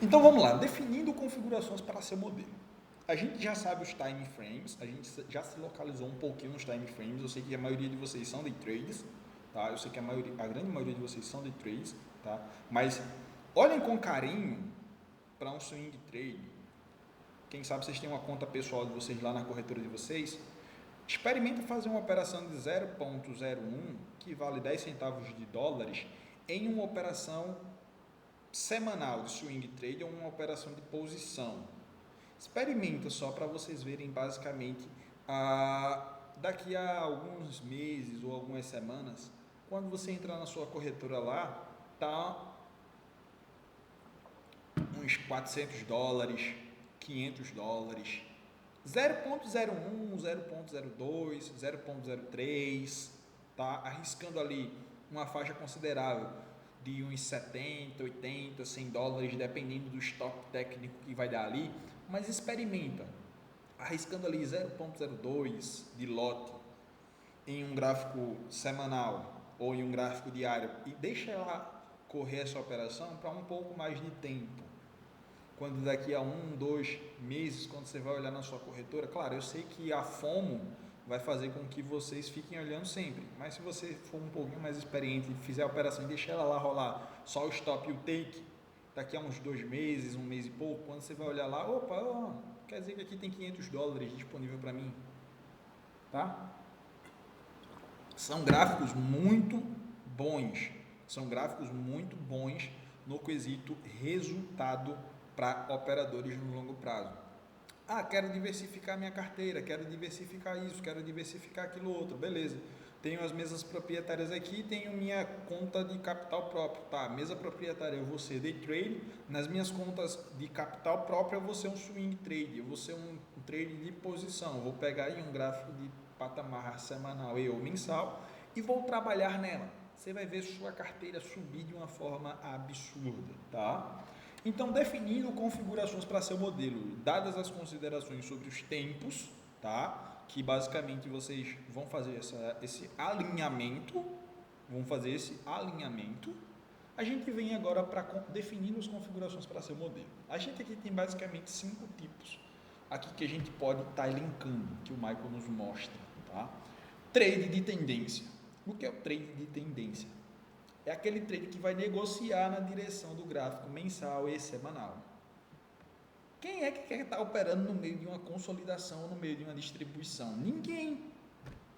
Então vamos lá, definindo configurações para seu modelo. A gente já sabe os time frames, a gente já se localizou um pouquinho nos time frames. Eu sei que a maioria de vocês são day traders, tá? Eu sei que a grande maioria de vocês são day traders, tá? Mas olhem com carinho para um swing trade. Quem sabe vocês têm uma conta pessoal de vocês lá na corretora de vocês. Experimenta fazer uma operação de 0,01, que vale 10 centavos de dólares, em uma operação semanal de swing trade ou uma operação de posição. Experimenta só para vocês verem basicamente daqui a alguns meses ou algumas semanas, quando você entrar na sua corretora lá, tá uns 400 dólares, 500 dólares, 0.01, 0.02, 0.03, tá? Arriscando ali uma faixa considerável de uns 70, 80, 100 dólares, dependendo do stop técnico que vai dar ali, mas experimenta, arriscando ali 0.02 de lote em um gráfico semanal ou em um gráfico diário e deixa ela correr essa operação para um pouco mais de tempo. Quando daqui a 1, 2 meses, quando você vai olhar na sua corretora, claro, eu sei que a FOMO vai fazer com que vocês fiquem olhando sempre, mas se você for um pouquinho mais experiente e fizer a operação e deixar ela lá rolar só o stop e o take, daqui a uns 2 meses, 1 mês e pouco, quando você vai olhar lá, opa, quer dizer que aqui tem 500 dólares disponível para mim, tá? São gráficos muito bons, no quesito resultado para operadores no longo prazo. Quero diversificar minha carteira, quero diversificar isso, quero diversificar aquilo outro, beleza. Tenho as mesas proprietárias aqui, tenho minha conta de capital próprio, tá? Mesa proprietária eu vou ser day trade, nas minhas contas de capital próprio eu vou ser um swing trade, eu vou ser um trade de posição, eu vou pegar aí um gráfico de patamar semanal ou mensal e vou trabalhar nela. Você vai ver sua carteira subir de uma forma absurda, tá? Então, definindo configurações para seu modelo, dadas as considerações sobre os tempos, tá? Que basicamente vocês vão fazer esse alinhamento, a gente vem agora para definir as configurações para seu modelo. A gente aqui tem basicamente 5 tipos aqui que a gente pode estar elencando, que o Michael nos mostra, tá? Trade de tendência. O que é o trade de tendência? É aquele trade que vai negociar na direção do gráfico mensal e semanal. Quem é que quer estar operando no meio de uma consolidação, no meio de uma distribuição? Ninguém.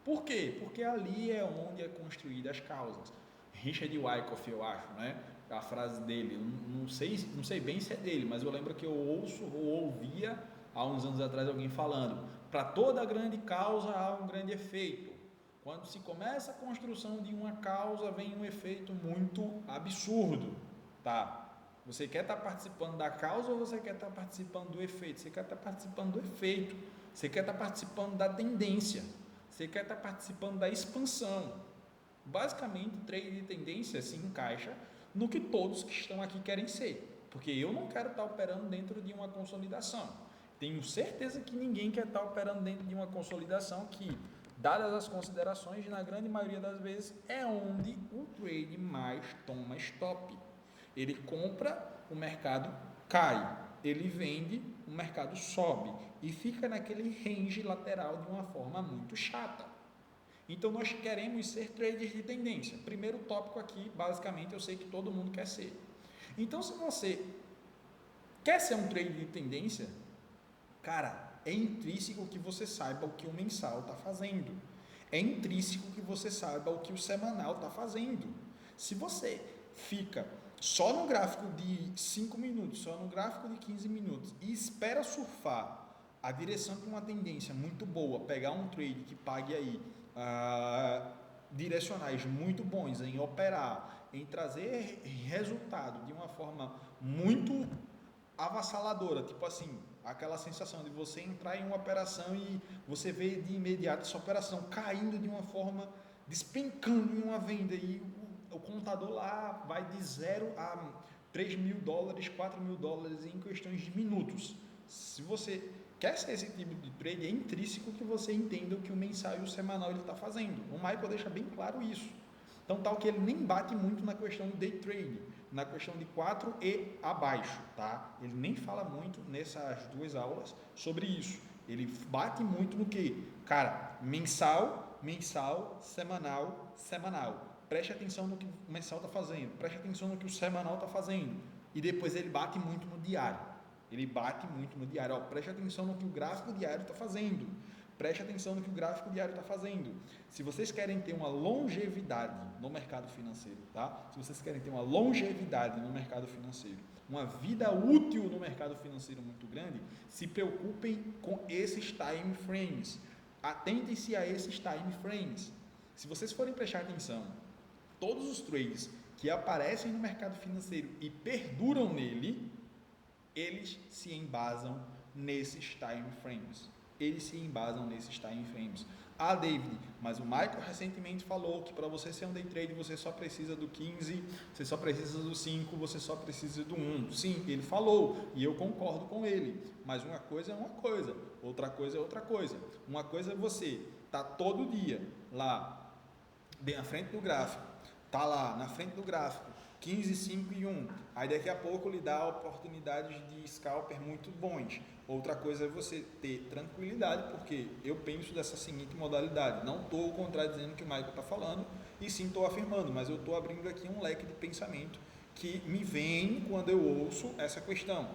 Por quê? Porque ali é onde é construída as causas. Richard Wyckoff, eu acho, né? A frase dele, não sei bem se é dele, mas eu lembro que eu ouço ou ouvia há uns anos atrás alguém falando: para toda grande causa há um grande efeito. Quando se começa a construção de uma causa, vem um efeito muito absurdo, tá? Você quer estar participando da causa ou você quer estar participando do efeito? Você quer estar participando do efeito, você quer estar participando da tendência, você quer estar participando da expansão. Basicamente, o trade de tendência se encaixa no que todos que estão aqui querem ser, porque eu não quero estar operando dentro de uma consolidação. Tenho certeza que ninguém quer estar operando dentro de uma consolidação que, dadas as considerações, na grande maioria das vezes, é onde o trade mais toma stop. Ele compra, o mercado cai. Ele vende, o mercado sobe. E fica naquele range lateral de uma forma muito chata. Então, nós queremos ser traders de tendência. Primeiro tópico aqui, basicamente, eu sei que todo mundo quer ser. Então, se você quer ser um trader de tendência, cara, é intrínseco que você saiba o que o mensal está fazendo. É intrínseco que você saiba o que o semanal está fazendo. Se você fica só no gráfico de 5 minutos, só no gráfico de 15 minutos e espera surfar a direção de uma tendência muito boa, pegar um trade que pague aí direcionais muito bons em operar, em trazer resultado de uma forma muito avassaladora, tipo assim, aquela sensação de você entrar em uma operação e você vê de imediato essa operação caindo de uma forma, despencando em uma venda e o contador lá vai de 0 a 3 mil dólares, 4 mil dólares em questões de minutos. Se você quer ser esse tipo de trade, é intrínseco que você entenda o que o mensal e o semanal ele está fazendo. O Michael deixa bem claro isso. Então, tal que ele nem bate muito na questão do day trade, na questão de 4 e abaixo, tá? Ele nem fala muito nessas duas aulas sobre isso. Ele bate muito no que? Cara, mensal, semanal, semanal. Preste atenção no que o mensal está fazendo, preste atenção no que o semanal está fazendo. E depois ele bate muito no diário. Ele bate muito no diário. Ó, preste atenção no que o gráfico diário está fazendo. Preste atenção no que o gráfico diário está fazendo. Se vocês querem ter uma longevidade no mercado financeiro, tá? Se vocês querem ter uma longevidade no mercado financeiro, uma vida útil no mercado financeiro muito grande, se preocupem com esses time frames. Atentem-se a esses time frames. Se vocês forem prestar atenção, todos os trades que aparecem no mercado financeiro e perduram nele, eles se embasam nesses time frames. Eles se embasam nesses time frames. Ah, David, mas o Michael recentemente falou que para você ser um day trade você só precisa do 15, você só precisa do 5, você só precisa do 1. Sim, ele falou e eu concordo com ele. Mas uma coisa é uma coisa, outra coisa é outra coisa. Uma coisa é você tá todo dia lá bem à frente do gráfico, tá lá na frente do gráfico, 15, 5 e 1. Aí daqui a pouco lhe dá oportunidades de scalper muito bons. Outra coisa é você ter tranquilidade, porque eu penso dessa seguinte modalidade. Não estou contradizendo o que o Michael está falando, e sim estou afirmando, mas eu estou abrindo aqui um leque de pensamento que me vem quando eu ouço essa questão.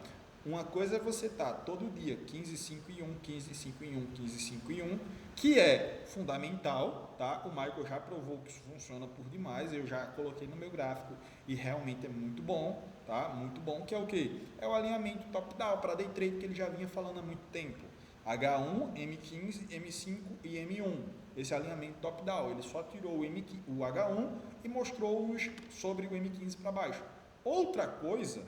Uma coisa é você estar todo dia 15, 5 e 1, 15, 5 e 1, 15, 5 e 1, que é fundamental, tá? O Michael já provou que isso funciona por demais, eu já coloquei no meu gráfico e realmente é muito bom, tá? Muito bom, que é o quê? É o alinhamento top-down para day trade que ele já vinha falando há muito tempo. H1, M15, M5 e M1. Esse alinhamento top-down, ele só tirou o H1 e mostrou-os sobre o M15 para baixo. Outra coisa,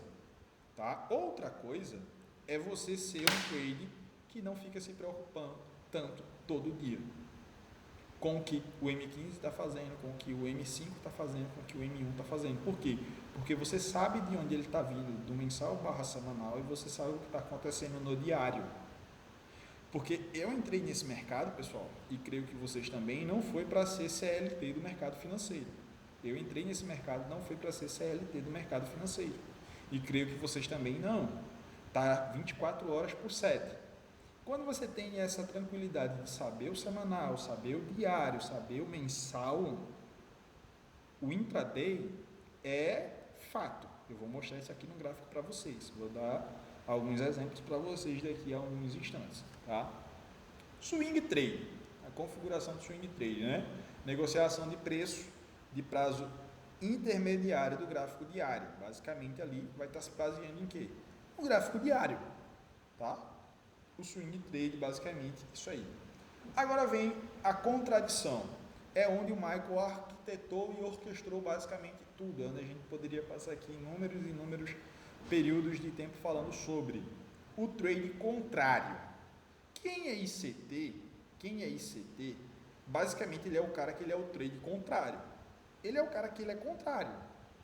tá? Outra coisa é você ser um trade que não fica se preocupando tanto todo dia com o que o M15 está fazendo, com o que o M5 está fazendo, com o que o M1 está fazendo. Por quê? Porque você sabe de onde ele está vindo, do mensal barra semanal, e você sabe o que está acontecendo no diário. Porque eu entrei nesse mercado, pessoal, e creio que vocês também, não foi para ser CLT do mercado financeiro. Eu entrei nesse mercado, não foi para ser CLT do mercado financeiro. E creio que vocês também não. Tá 24 horas por 7. Quando você tem essa tranquilidade de saber o semanal, saber o diário, saber o mensal, o intraday é fato. Eu vou mostrar isso aqui no gráfico para vocês. Vou dar alguns exemplos para vocês daqui a alguns instantes, tá? Swing trade, a configuração do swing trade, né? Negociação de preço de prazo intermediário do gráfico diário. Basicamente ali vai estar se baseando em quê? O gráfico diário, tá? O swing trade, basicamente, isso aí. Agora vem a contradição. É onde o Michael arquitetou e orquestrou basicamente tudo, onde a gente poderia passar aqui inúmeros e inúmeros períodos de tempo falando sobre o trade contrário. Quem é ICT? Basicamente ele é o cara que ele é o trade contrário. Ele é o cara que ele é contrário.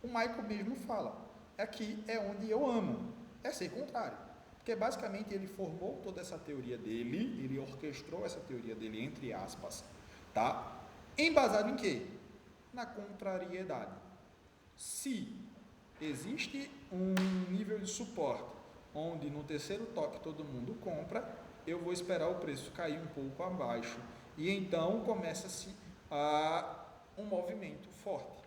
O Michael mesmo fala, aqui é onde eu amo, é ser contrário. Porque basicamente ele formou toda essa teoria dele, ele orquestrou essa teoria dele, entre aspas, tá? Embasado em quê? Na contrariedade. Se existe um nível de suporte onde no terceiro toque todo mundo compra, eu vou esperar o preço cair um pouco abaixo e então começa-se um movimento forte.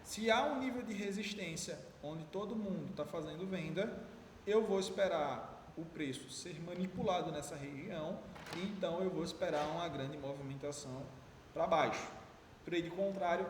Se há um nível de resistência onde todo mundo está fazendo venda, eu vou esperar o preço ser manipulado nessa região e então eu vou esperar uma grande movimentação para baixo. Trade contrário,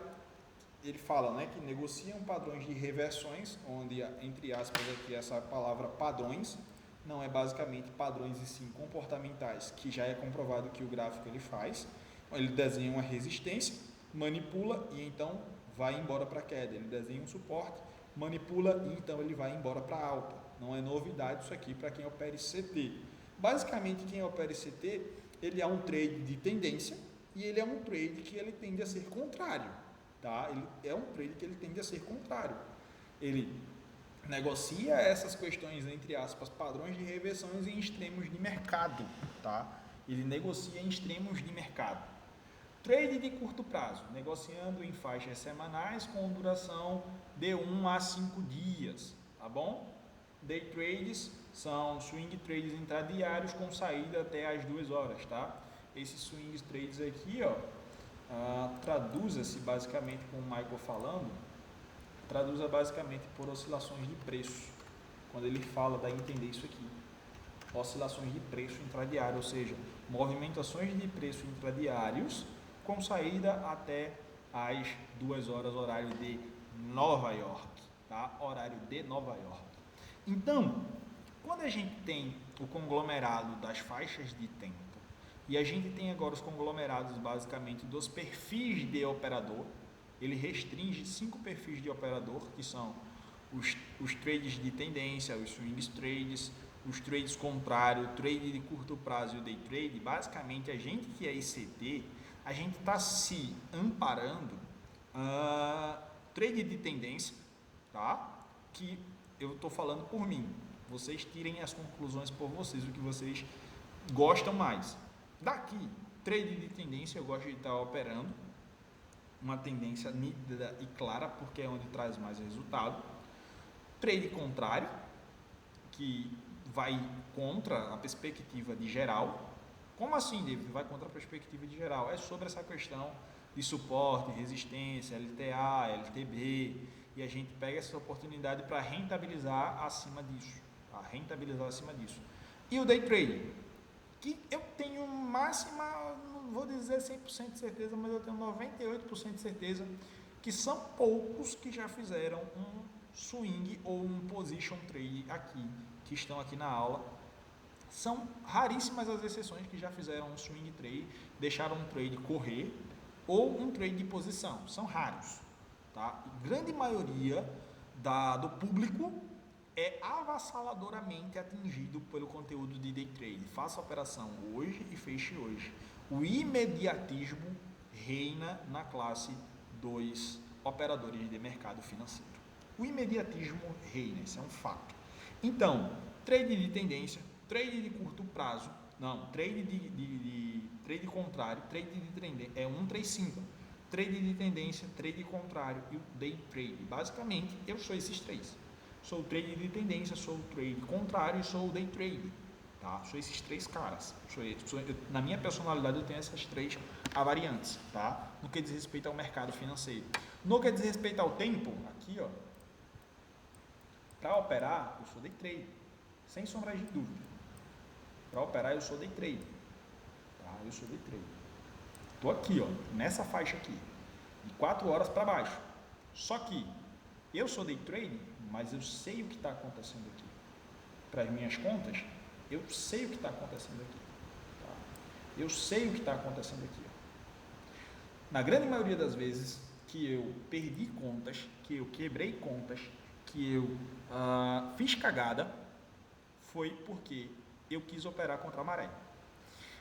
ele fala, né, que negociam padrões de reversões, onde, entre aspas, aqui essa palavra padrões, não é basicamente padrões e sim comportamentais, que já é comprovado que o gráfico ele faz. Ele desenha uma resistência, manipula e então vai embora para a queda. Ele desenha um suporte, manipula e então ele vai embora para a alta. Não é novidade isso aqui para quem opera CT. Basicamente, quem opera CT, ele é um trade de tendência e ele é um trade que ele tende a ser contrário. Tá? Ele é um trade que ele tende a ser contrário. Ele negocia essas questões, entre aspas, padrões de reversões em extremos de mercado. Tá? Ele negocia em extremos de mercado. Trade de curto prazo, negociando em faixas semanais com duração de 1 a 5 dias, tá bom? Day trades são swing trades intradiários com saída até as 2 horas, tá? Esses swing trades aqui, ó, traduza-se basicamente com o Michael falando, traduza basicamente por oscilações de preço, quando ele fala, dá a entender isso aqui. Oscilações de preço intradiário, ou seja, movimentações de preço intradiários com saída até às 2 horas, horário de Nova York, tá? Horário de Nova York. Então, quando a gente tem o conglomerado das faixas de tempo e a gente tem agora os conglomerados basicamente dos perfis de operador, ele restringe 5 perfis de operador, que são os trades de tendência, os swing trades, os trades contrários, o trade de curto prazo e o day trade. Basicamente, a gente que é ICT, a gente está se amparando trade de tendência, tá? Que eu estou falando por mim. Vocês tirem as conclusões por vocês, o que vocês gostam mais. Daqui, trade de tendência, eu gosto de estar operando uma tendência nítida e clara, porque é onde traz mais resultado. Trade contrário, que vai contra a perspectiva de geral. Como assim, David? Vai contra a perspectiva de geral? É sobre essa questão de suporte, resistência, LTA, LTB, e a gente pega essa oportunidade para rentabilizar acima disso. Tá? Rentabilizar acima disso. E o day trade, que eu tenho máxima, não vou dizer 100% de certeza, mas eu tenho 98% de certeza que são poucos que já fizeram um swing ou um position trade aqui, que estão aqui na aula. São raríssimas as exceções que já fizeram um swing trade, deixaram um trade correr ou um trade de posição. São raros. Tá? A grande maioria do público é avassaladoramente atingido pelo conteúdo de day trade. Faça a operação hoje e feche hoje. O imediatismo reina na classe dos operadores de mercado financeiro. O imediatismo reina, isso é um fato. Então, trade de tendência, trade de curto prazo, não, trade trade contrário, trade de tendência, é 135. Trade de tendência, trade contrário e o day trade. Basicamente, eu sou esses três. Sou o trade de tendência, sou o trade contrário e sou o day trade. tá? Sou esses três caras. Na minha personalidade eu tenho essas três variantes, tá? No que diz respeito ao mercado financeiro. No que diz respeito ao tempo, aqui, ó, para operar, eu sou day trade, sem sombra de dúvida. Para operar, eu sou day trade, tá? Eu sou day trade. Tô aqui, ó, nessa faixa aqui, de 4 horas para baixo. Só que eu sou day trade, mas eu sei o que está acontecendo aqui. Para as minhas contas, eu sei o que está acontecendo aqui. Tá? Eu sei o que está acontecendo aqui. Ó. Na grande maioria das vezes que eu perdi contas, que eu quebrei contas, que eu fiz cagada, foi porque eu quis operar contra a maré.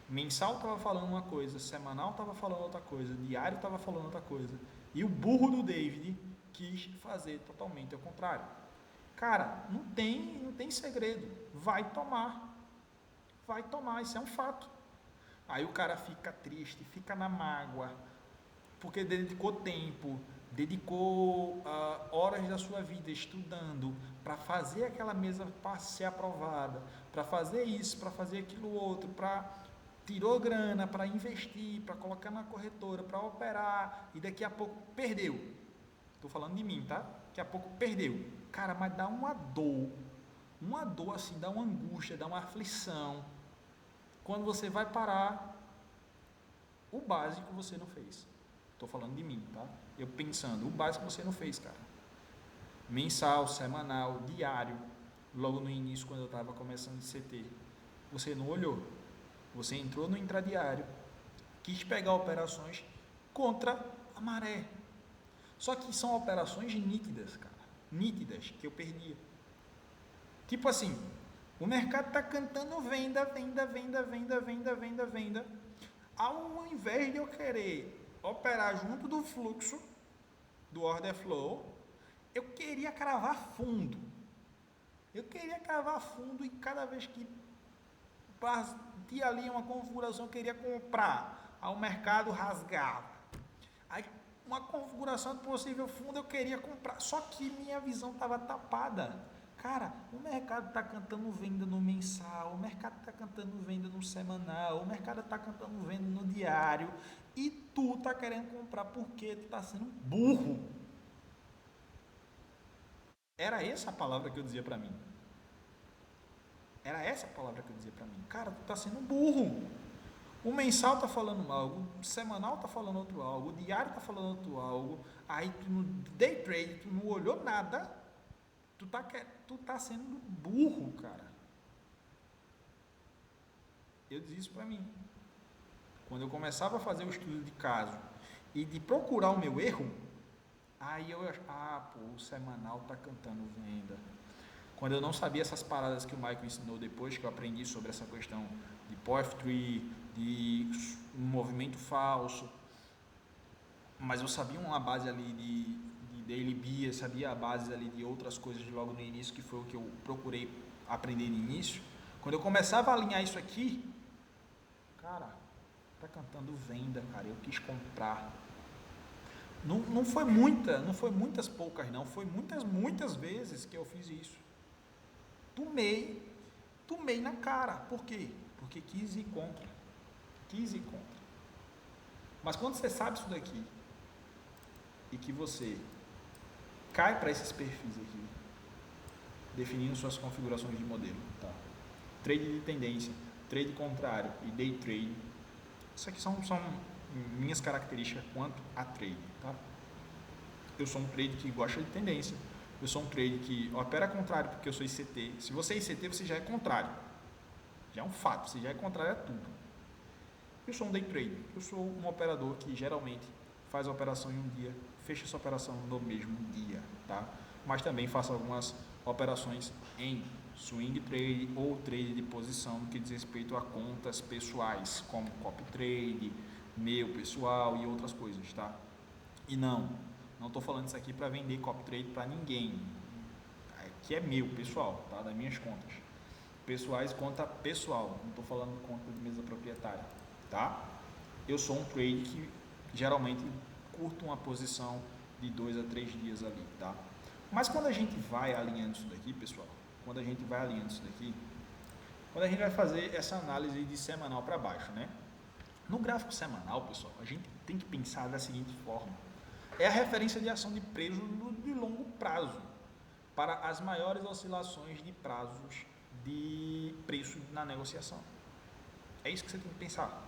Mensal estava falando uma coisa, semanal estava falando outra coisa, diário estava falando outra coisa. E o burro do David quis fazer totalmente ao contrário. Cara, não tem segredo. Vai tomar, isso é um fato. Aí o cara fica triste, fica na mágoa, porque dedicou tempo, dedicou horas da sua vida estudando para fazer aquela mesa para ser aprovada, para fazer isso, para fazer aquilo outro, tirou grana para investir, para colocar na corretora, para operar, e daqui a pouco perdeu. Estou falando de mim, tá? Daqui a pouco perdeu. Cara, mas dá uma dor assim, dá uma angústia, dá uma aflição, quando você vai parar, o básico você não fez. Estou falando de mim, tá? Eu pensando, o básico você não fez, cara. Mensal, semanal, diário, logo no início, quando eu estava começando de CT, você não olhou. Você entrou no intradiário, quis pegar operações contra a maré. Só que são operações nítidas, cara. Nítidas, que eu perdia. Tipo assim, o mercado está cantando venda. Ao invés de eu querer operar junto do fluxo, do order flow, eu queria cravar fundo. E cada vez que tinha ali uma configuração, eu queria comprar. Aí o mercado rasgava. Aí uma configuração de possível fundo eu queria comprar. Só que minha visão estava tapada. Cara, o mercado está cantando venda no mensal, o mercado está cantando venda no semanal, o mercado está cantando venda no diário, e tu está querendo comprar porque tu está sendo burro. Era essa a palavra que eu dizia para mim. Cara, tu está sendo burro. O mensal está falando algo, o semanal está falando outro algo, o diário está falando outro algo, aí tu no day trade, tu não olhou nada. Tu tá sendo burro, cara. Eu disse isso para mim. Quando eu começava a fazer o estudo de caso e de procurar o meu erro, aí eu o semanal tá cantando venda. Quando eu não sabia essas paradas que o Michael ensinou depois, que eu aprendi sobre essa questão de path tree, de movimento falso, mas eu sabia uma base ali de Daily Bias, sabia a base ali de outras coisas logo no início, que foi o que eu procurei aprender no início. Quando eu começava a alinhar isso aqui, cara, tá cantando venda, cara, eu quis comprar. Não foi muitas poucas não, foi muitas vezes que eu fiz isso. Tomei na cara. Por quê? Porque quis ir contra. Mas quando você sabe isso daqui e que você cai para esses perfis aqui, definindo suas configurações de modelo, tá? Trade de tendência, trade contrário e day trade. Isso aqui são minhas características quanto a trade, tá? Eu sou um trade que gosta de tendência. Eu sou um trade que opera contrário porque eu sou ICT. Se você é ICT, você já é contrário. Já é um fato, você já é contrário a tudo. Eu sou um day trade. Eu sou um operador que geralmente faz a operação em um dia, fecha essa operação no mesmo dia, tá? Mas também faço algumas operações em swing trade ou trade de posição no que diz respeito a contas pessoais, como copy trade, meu pessoal e outras coisas, tá? E não estou falando isso aqui para vender copy trade para ninguém, que é meu, pessoal, tá? Das minhas contas pessoais, conta pessoal, não estou falando conta de mesa proprietária, tá? Eu sou um trade que geralmente curto uma posição de 2 a 3 dias ali, tá? Mas quando a gente vai alinhando isso daqui, pessoal, quando a gente vai fazer essa análise de semanal para baixo, né? No gráfico semanal, pessoal, a gente tem que pensar da seguinte forma: é a referência de ação de preço de longo prazo para as maiores oscilações de prazos de preço na negociação. É isso que você tem que pensar.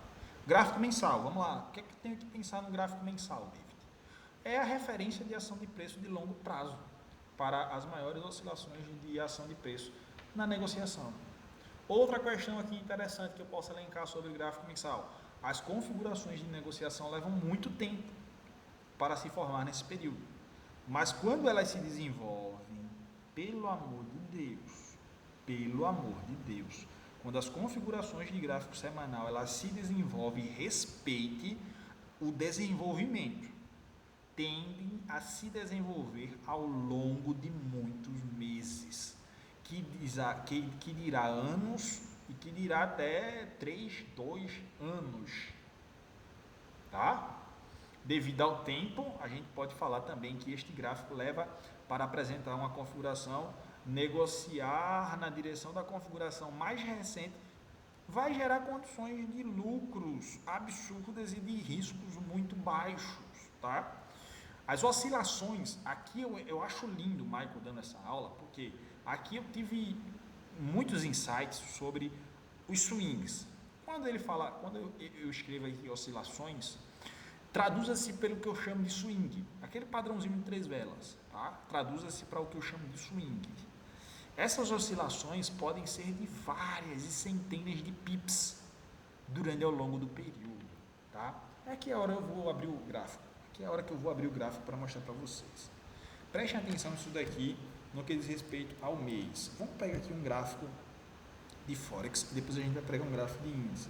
Gráfico mensal, vamos lá. O que é que tenho que pensar no gráfico mensal, David? É a referência de ação de preço de longo prazo para as maiores oscilações de ação de preço na negociação. Outra questão aqui interessante que eu posso elencar sobre o gráfico mensal: as configurações de negociação levam muito tempo para se formar nesse período, mas quando elas se desenvolvem, pelo amor de Deus, quando as configurações de gráfico semanal elas se desenvolvem, respeite o desenvolvimento, tendem a se desenvolver ao longo de muitos meses, que dirá anos e que dirá até 3, 2 anos, tá? Devido ao tempo, a gente pode falar também que este gráfico leva para apresentar uma configuração, negociar na direção da configuração mais recente, vai gerar condições de lucros absurdas e de riscos muito baixos, tá? As oscilações, aqui eu acho lindo o Michael dando essa aula, porque aqui eu tive muitos insights sobre os swings. Quando eu escrevo aqui oscilações, traduza-se pelo que eu chamo de swing, aquele padrãozinho de 3 velas, tá? Traduza-se para o que eu chamo de swing. Essas oscilações podem ser de várias e centenas de pips durante ao longo do período, tá? É que a hora eu vou abrir o gráfico. Aqui é a hora que eu vou abrir o gráfico para mostrar para vocês. Prestem atenção nisso daqui no que diz respeito ao mês. Vamos pegar aqui um gráfico de Forex, depois a gente vai pegar um gráfico de índice.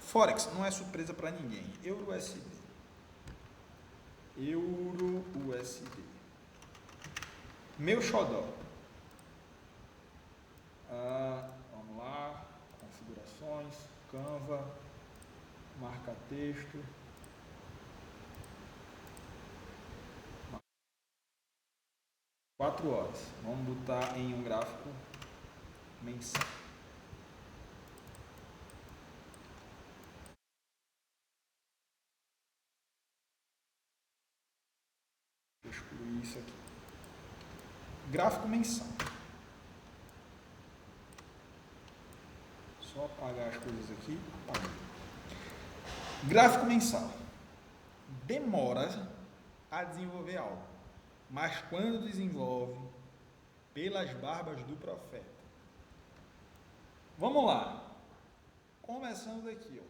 Forex não é surpresa para ninguém. Euro-USD. Euro-USD. Meu xodó. Vamos lá. Configurações. Canva. Marca texto. 4 horas. Vamos botar em um gráfico mensal. Vou excluir isso aqui. Gráfico mensal. Só apagar as coisas aqui. Apagar. Gráfico mensal. Demora a desenvolver algo, mas quando desenvolve, pelas barbas do profeta. Vamos lá. Começando aqui, ó.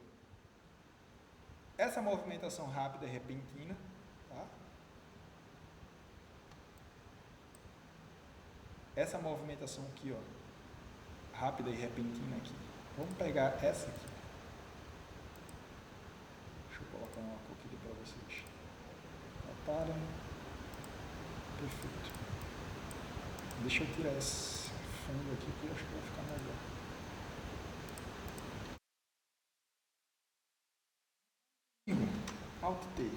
Essa movimentação rápida e repentina, tá? Essa movimentação aqui, ó, rápida e repentina aqui. Vamos pegar essa aqui. Deixa eu colocar uma cor aqui para vocês. Notaram? Perfeito. Deixa eu tirar esse fundo aqui que eu acho que vai ficar melhor. Alt T.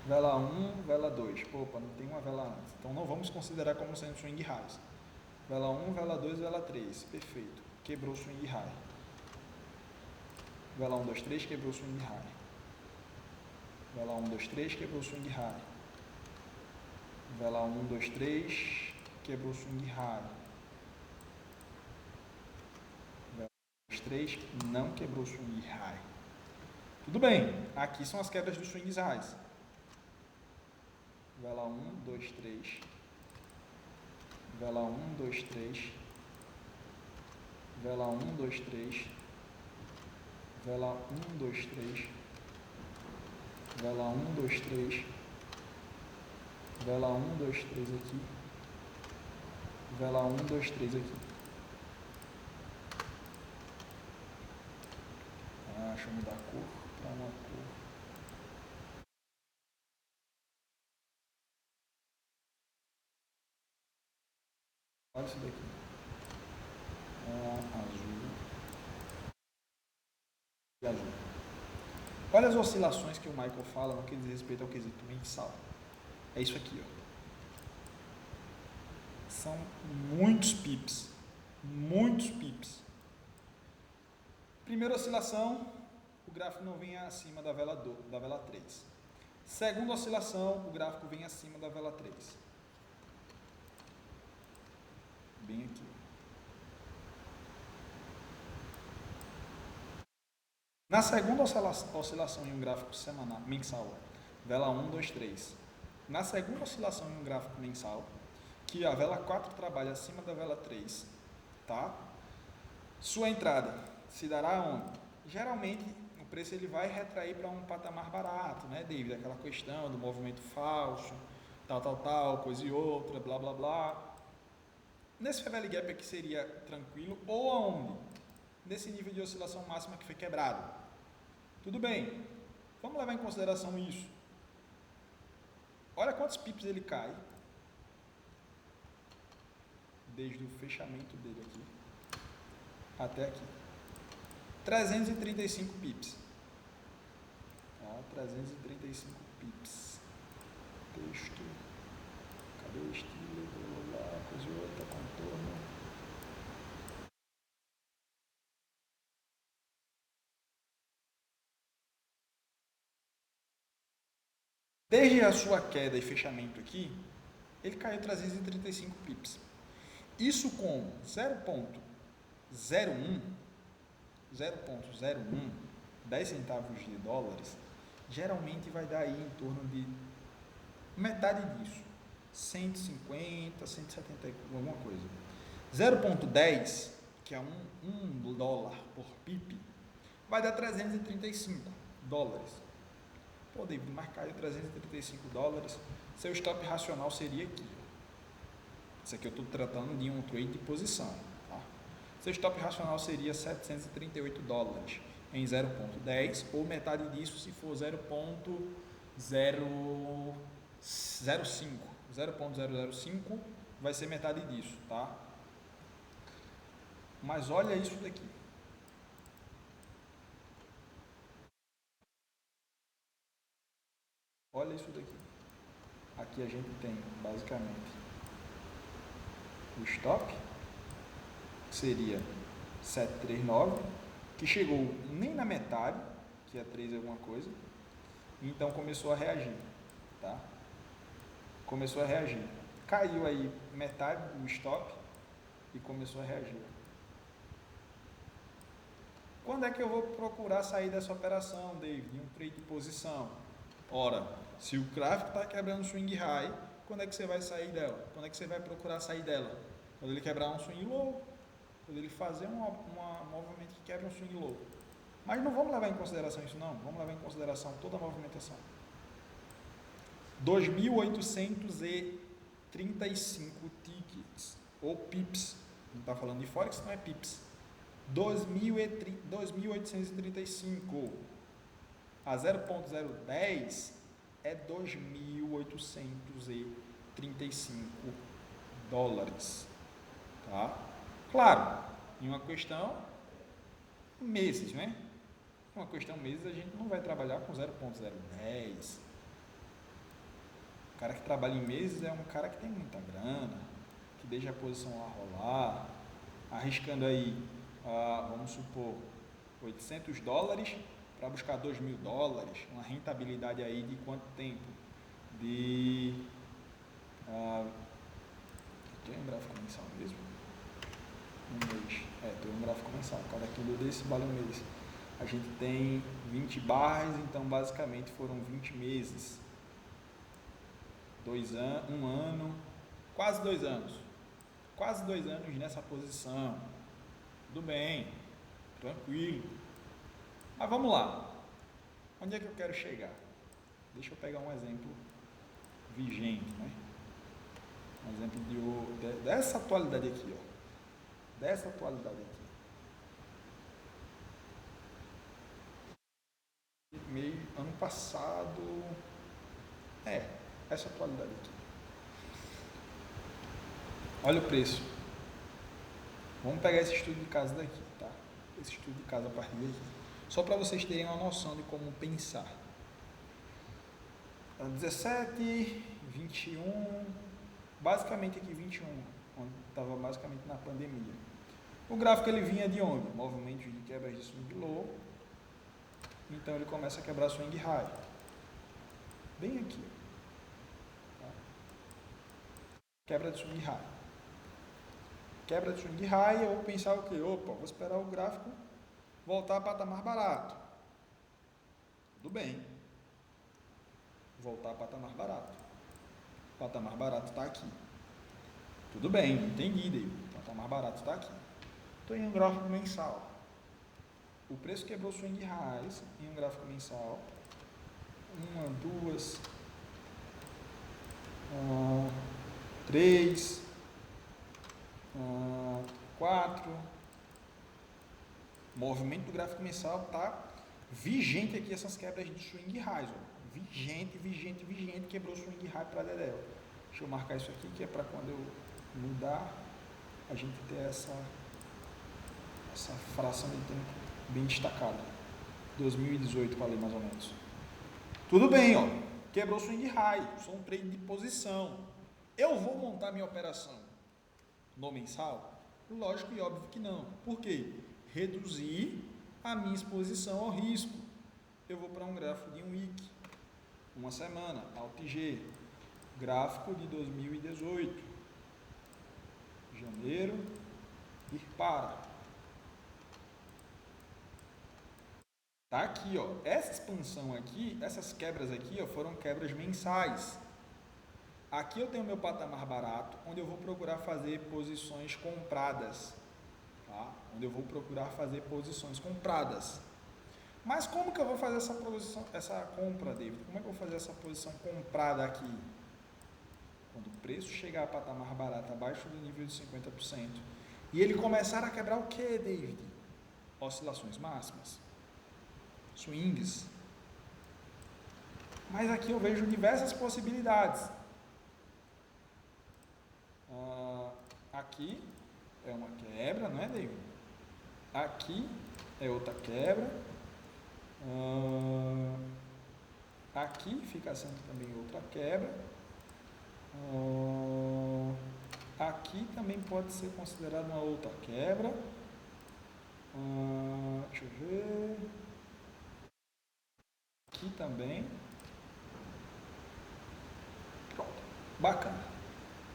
Vela 1, vela 2. Opa, não tem uma vela antes. Então não vamos considerar como sendo swing highs. Vela 1, vela 2, vela 3. Perfeito. Quebrou o swing high. Vela 1, 2, 3, quebrou o swing high. Vela 1, 2, 3, quebrou o swing high. Vela 1, 2, 3, quebrou o swing high. Vela 1, 2, 3, não quebrou o swing high. Tudo bem, aqui são as quebras dos swings highs. Vela 1, 2, 3. Vela 1, 2, 3. Vela 1, 2, 3. Vela 1, 2, 3. Vela 1, 2, 3. Vela 1, 2, 3 aqui. Vela 1, 2, 3 aqui. Deixa eu mudar a cor para uma cor. Olha isso daqui. Azul. E azul. Olha as oscilações que o Michael fala no que diz respeito ao quesito mensal. É isso aqui, ó. São muitos pips. Muitos pips. Primeira oscilação, o gráfico não vem acima da vela 3. Segunda oscilação, o gráfico vem acima da vela 3. Bem aqui. Na segunda oscilação em um gráfico mensal, vela 1, 2, 3. Na segunda oscilação em um gráfico mensal, que a vela 4 trabalha acima da vela 3, tá? Sua entrada se dará onde? Geralmente, o preço ele vai retrair para um patamar barato, né, David? Aquela questão do movimento falso, tal, coisa e outra, blá, blá, blá. Nesse Fair Value Gap aqui seria tranquilo, ou aonde? Nesse nível de oscilação máxima que foi quebrado. Tudo bem, vamos levar em consideração isso. Olha quantos pips ele cai, desde o fechamento dele aqui, até aqui. 335 pips. Tá? 335 pips. Texto. Cadê o estilo? Coisa e outra, contorno. Desde a sua queda e fechamento aqui, ele caiu 335 pips. Isso com 0,01, 10 centavos de dólares, geralmente vai dar aí em torno de metade disso, 150, 170, alguma coisa. 0,10, que é um dólar por pip, vai dar 335 dólares. Pô, David, mas caiu 335 dólares, seu stop racional seria aqui. Isso aqui eu estou tratando de um trade de posição. Tá? Seu stop racional seria 738 dólares em 0,10 ou metade disso se for 0,005. 0,005 vai ser metade disso, tá? Mas olha isso daqui. Olha isso daqui. Aqui a gente tem basicamente o stop, que seria 739, que chegou nem na metade, que é 3 alguma coisa, e então começou a reagir, tá? Começou a reagir. Caiu aí metade do stop e começou a reagir. Quando é que eu vou procurar sair dessa operação, David? Em um trade de posição? Ora, se o gráfico está quebrando swing high, quando é que você vai sair dela? Quando é que você vai procurar sair dela? Quando ele quebrar um swing low, quando ele fazer um movimento que quebra um swing low. Mas não vamos levar em consideração isso não, vamos levar em consideração toda a movimentação. 2.835 tickets, ou pips, não está falando de Forex, não é pips. 2.835 a 0.010 é 2.835 dólares, tá? Claro, em uma questão meses, né? Em uma questão meses a gente não vai trabalhar com 0.010. O cara que trabalha em meses é um cara que tem muita grana, que deixa a posição lá rolar, arriscando aí, vamos supor, 800 dólares para buscar 2.000 dólares, uma rentabilidade aí de quanto tempo? De... tem um gráfico mensal mesmo? Um mês. Tem um gráfico mensal. Cada quilo desse vale um mês. A gente tem 20 barras, então basicamente foram 20 meses. 2 anos, 1 ano, quase 2 anos. Quase 2 anos nessa posição. Tudo bem, tranquilo. Mas vamos lá. Onde é que eu quero chegar? Deixa eu pegar um exemplo vigente, né? Um exemplo dessa atualidade aqui, ó. Dessa atualidade aqui. Meio ano passado. Essa atualidade aqui. Olha o preço. Vamos pegar esse estudo de casa daqui, tá? Esse estudo de casa a partir daqui. Só para vocês terem uma noção de como pensar. 17, 21, basicamente aqui 21, onde estava basicamente na pandemia. O gráfico ele vinha de onde? Movimento de quebras de swing low. Então ele começa a quebrar swing high. Bem aqui. Tá? Quebra de swing high. Quebra de swing high, eu vou pensar o quê? Opa, vou esperar o gráfico voltar a patamar barato. Tudo bem. Voltar a patamar barato. O patamar barato está aqui. Tudo bem, entendi, David. O patamar barato está aqui. Estou em um gráfico mensal. O preço quebrou swing highs em um gráfico mensal. 1, 2, 3, 4. O movimento do gráfico mensal está vigente aqui, essas quebras de swing highs. Ó. Vigente, quebrou swing high para Dedéu. Deixa eu marcar isso aqui, que é para quando eu mudar, a gente ter essa fração de tempo bem destacada. 2018, falei mais ou menos. Tudo bem, ó. Quebrou swing high, sou um trade de posição. Eu vou montar minha operação no mensal? Lógico e óbvio que não. Por quê? Reduzir a minha exposição ao risco. Eu vou para um gráfico de um week, uma semana, AltG, gráfico de 2018, janeiro, ir para. Tá aqui, ó. Essa expansão aqui, essas quebras aqui, ó, foram quebras mensais. Aqui eu tenho meu patamar barato, onde eu vou procurar fazer posições compradas, tá? Onde eu vou procurar fazer posições compradas. Mas como que eu vou fazer essa compra, David? Como é que eu vou fazer essa posição comprada aqui? Quando o preço chegar a patamar barato, abaixo do nível de 50%, e ele começar a quebrar o que, David? Oscilações máximas, swings. Mas aqui eu vejo diversas possibilidades. Aqui é uma quebra, não é, David? Aqui é outra quebra. Aqui fica sendo também outra quebra. Aqui também pode ser considerada uma outra quebra. Deixa eu ver. Aqui também. Pronto. Bacana.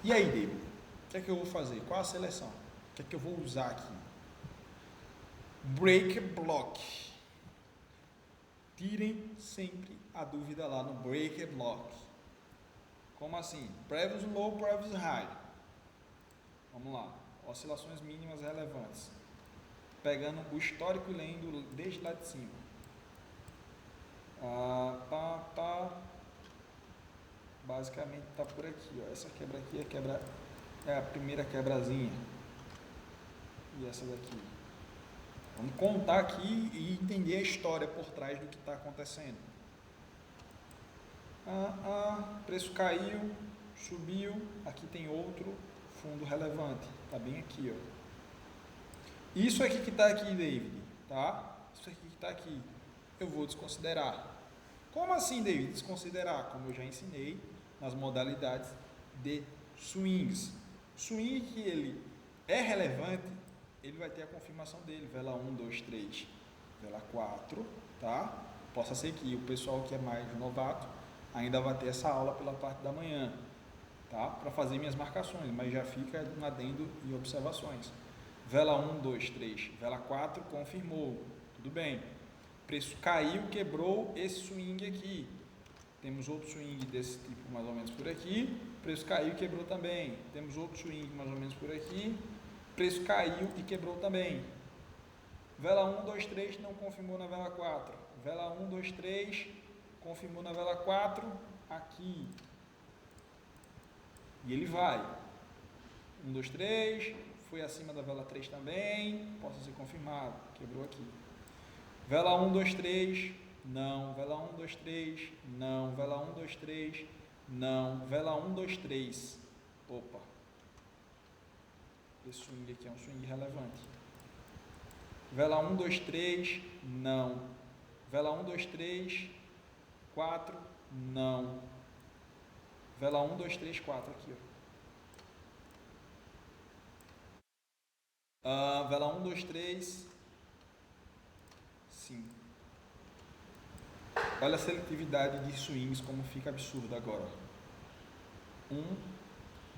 E aí, David? O que é que eu vou fazer? Qual a seleção? O que é que eu vou usar aqui? Break block. Tirem sempre a dúvida lá no break block. Como assim? Previous low, previous high. Vamos lá. Oscilações mínimas relevantes. Pegando o histórico e lendo desde lá de cima. Basicamente está por aqui. Ó. Essa quebra aqui é a primeira quebrazinha. E essa daqui. Vamos contar aqui e entender a história por trás do que está acontecendo. Preço caiu, subiu, aqui tem outro fundo relevante, está bem aqui, ó. Isso aqui que está aqui, David, tá? Isso aqui que está aqui, eu vou desconsiderar. Como assim, David, desconsiderar? Como eu já ensinei nas modalidades de swings. Swing que ele é relevante, ele vai ter a confirmação dele, vela 1, 2, 3, vela 4, tá? Possa ser que o pessoal que é mais novato ainda vai ter essa aula pela parte da manhã, tá? Para fazer minhas marcações, mas já fica um adendo e observações. Vela 1, 2, 3, vela 4, confirmou, tudo bem. Preço caiu, quebrou esse swing aqui. Temos outro swing desse tipo mais ou menos por aqui. Preço caiu e quebrou também. Temos outro swing mais ou menos por aqui. Preço caiu e quebrou também. Vela 1, 2, 3 não confirmou na vela 4. Vela 1, 2, 3 confirmou na vela 4 aqui. E ele vai. 1, 2, 3, foi acima da vela 3 também, possa ser confirmado, quebrou aqui. Vela 1, 2, 3, não. Vela 1, 2, 3, não. Vela 1, 2, 3, não. Vela 1, 2, 3. Opa. Esse swing aqui é um swing relevante. Vela 1, 2, 3, não. Vela 1, 2, 3, 4, não. Vela 1, 2, 3, 4 aqui, ó. Vela 1, 2, 3, 5. Olha a seletividade de swings, como fica absurda agora. 1,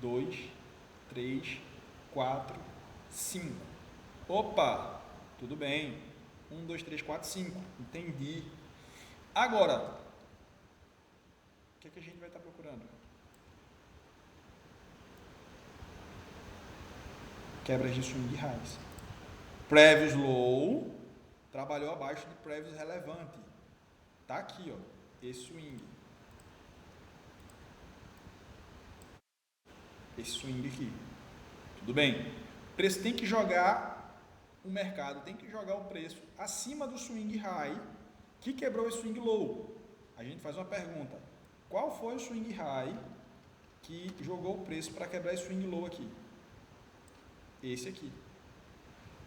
2, 3, 4, 5. Opa, tudo bem. 1, 2, 3, 4, 5. Entendi. Agora, o que é que a gente vai estar procurando? Quebras de swing highs. Previous low trabalhou abaixo do previous relevante. Tá aqui, ó, esse swing. Esse swing aqui. Tudo bem? O preço tem que jogar, o mercado tem que jogar o preço acima do swing high que quebrou esse swing low. A gente faz uma pergunta: qual foi o swing high que jogou o preço para quebrar esse swing low aqui? Esse aqui.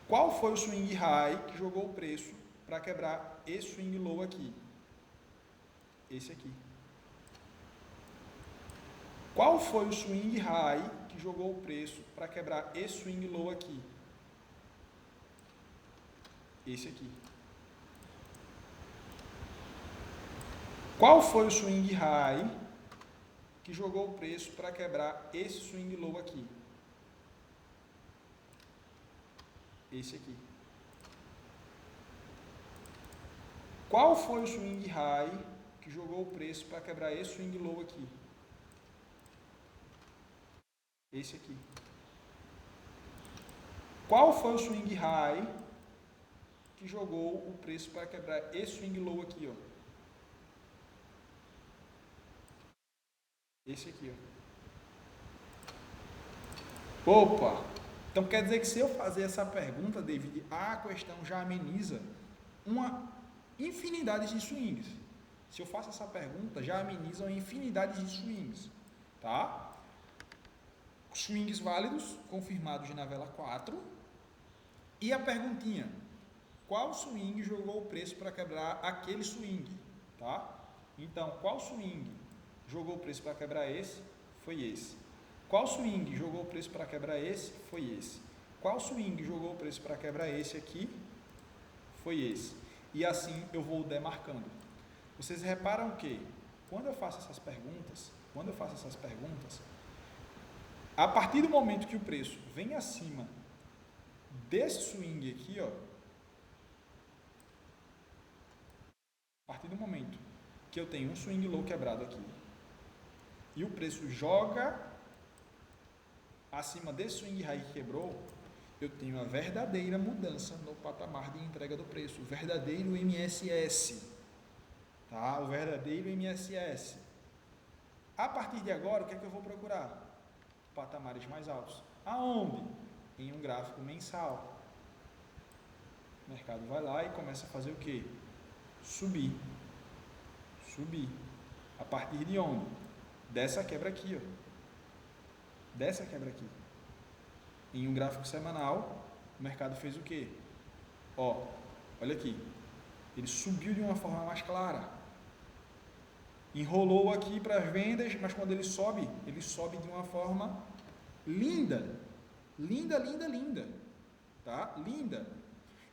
Qual foi o swing high que jogou o preço para quebrar esse swing low aqui? Esse aqui. Qual foi o swing high que jogou o preço para quebrar esse swing low aqui? Esse aqui. Qual foi o swing high que jogou o preço para quebrar esse swing low aqui? Esse aqui. Qual foi o swing high que jogou o preço para quebrar esse swing low aqui? Esse aqui. Qual foi o swing high que jogou o preço para quebrar esse swing low aqui, ó? Esse aqui, ó. Opa! Então quer dizer que se eu fazer essa pergunta, David, a questão já ameniza uma infinidade de swings. Se eu faço essa pergunta, já ameniza uma infinidade de swings, tá? Swings válidos, confirmados na vela 4. E a perguntinha: qual swing jogou o preço para quebrar aquele swing, tá? Então, qual swing jogou o preço para quebrar esse? Foi esse. Qual swing jogou o preço para quebrar esse? Foi esse. Qual swing jogou o preço para quebrar esse aqui? Foi esse. E assim eu vou demarcando. Vocês reparam que quando eu faço essas perguntas, a partir do momento que o preço vem acima desse swing aqui, ó, a partir do momento que eu tenho um swing low quebrado aqui e o preço joga acima desse swing high que quebrou, eu tenho a verdadeira mudança no patamar de entrega do preço, o verdadeiro MSS, tá? O verdadeiro MSS. A partir de agora, o que é que eu vou procurar? Patamares mais altos. Aonde? Em um gráfico mensal. O mercado vai lá e começa a fazer o quê? Subir. Subir. A partir de onde? Dessa quebra aqui, ó. Dessa quebra aqui. Em um gráfico semanal, o mercado fez o quê? Ó, olha aqui. Ele subiu de uma forma mais clara. Enrolou aqui para as vendas, mas quando ele sobe de uma forma linda. Linda, linda, linda. Tá? Linda.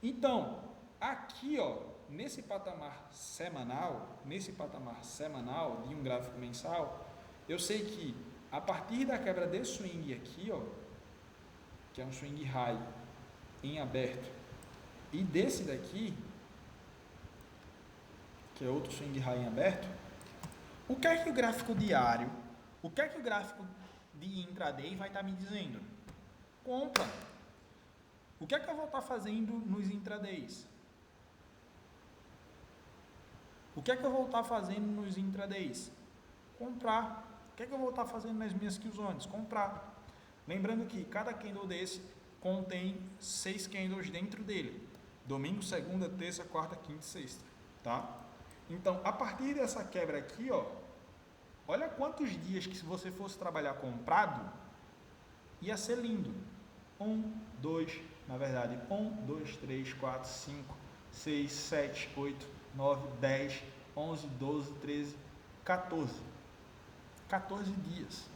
Então, aqui, ó, nesse patamar semanal de um gráfico mensal, eu sei que a partir da quebra desse swing aqui, ó, que é um swing high em aberto, e desse daqui, que é outro swing high em aberto, o que é que o gráfico diário, o que é que o gráfico de intraday vai estar me dizendo? Compra. O que é que eu vou estar fazendo nos intradays? O que é que eu vou estar fazendo nos intradays? Comprar. O que é que eu vou estar fazendo nas minhas kill zones? Comprar. Lembrando que cada candle desse contém 6 candles dentro dele. Domingo, segunda, terça, quarta, quinta e sexta. Tá? Então, a partir dessa quebra aqui, ó, olha quantos dias que se você fosse trabalhar comprado, ia ser lindo. 1, 2, na verdade, 1, 2, 3, 4, 5, 6, 7, 8, 9, 10, 11, 12, 13, 14. 14 dias.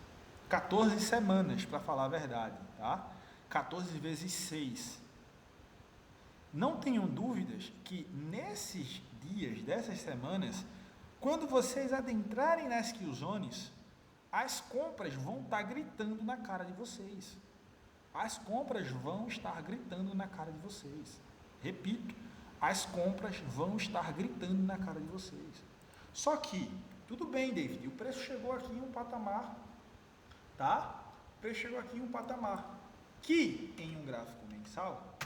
14 semanas, para falar a verdade, tá? 14 vezes 6. Não tenham dúvidas que nesses dias, dessas semanas, quando vocês adentrarem nas kill zones, as compras vão estar gritando na cara de vocês. As compras vão estar gritando na cara de vocês. Repito, as compras vão estar gritando na cara de vocês. Só que, tudo bem, David, o preço chegou aqui em um patamar, tá? O preço chegou aqui em um patamar que, em um gráfico mensal,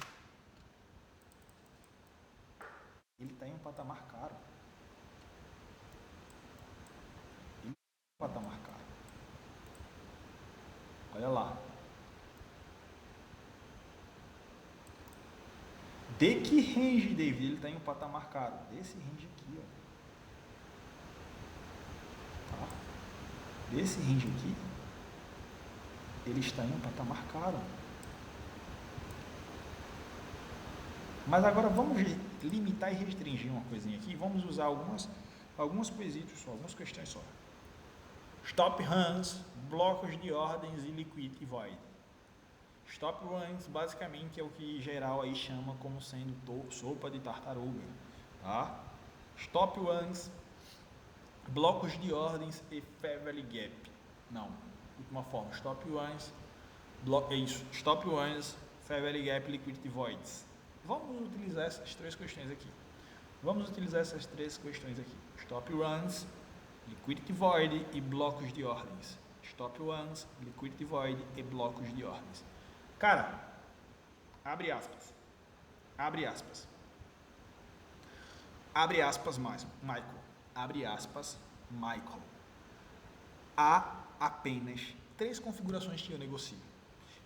ele está em um patamar caro. Ele está em um patamar caro. Olha lá. De que range, David? Ele está em um patamar caro. Desse range aqui, ó. Tá? Desse range aqui, ele está em um patamar caro. Mas agora vamos limitar e restringir uma coisinha aqui. Vamos usar alguns quesitos só, algumas questões só. Stop runs, blocos de ordens e liquidity void. Stop runs basicamente é o que geral aí chama como sendo sopa de tartaruga, tá? Stop runs, blocos de ordens e fair value gap. Não, última forma. Stop runs, stop runs, fair value gap, liquidity voids. Vamos utilizar essas três questões aqui. Stop runs, liquidity void e blocos de ordens. Stop runs, liquidity void e blocos de ordens. Cara, abre aspas, Michael. Há apenas 3 configurações que eu negocio.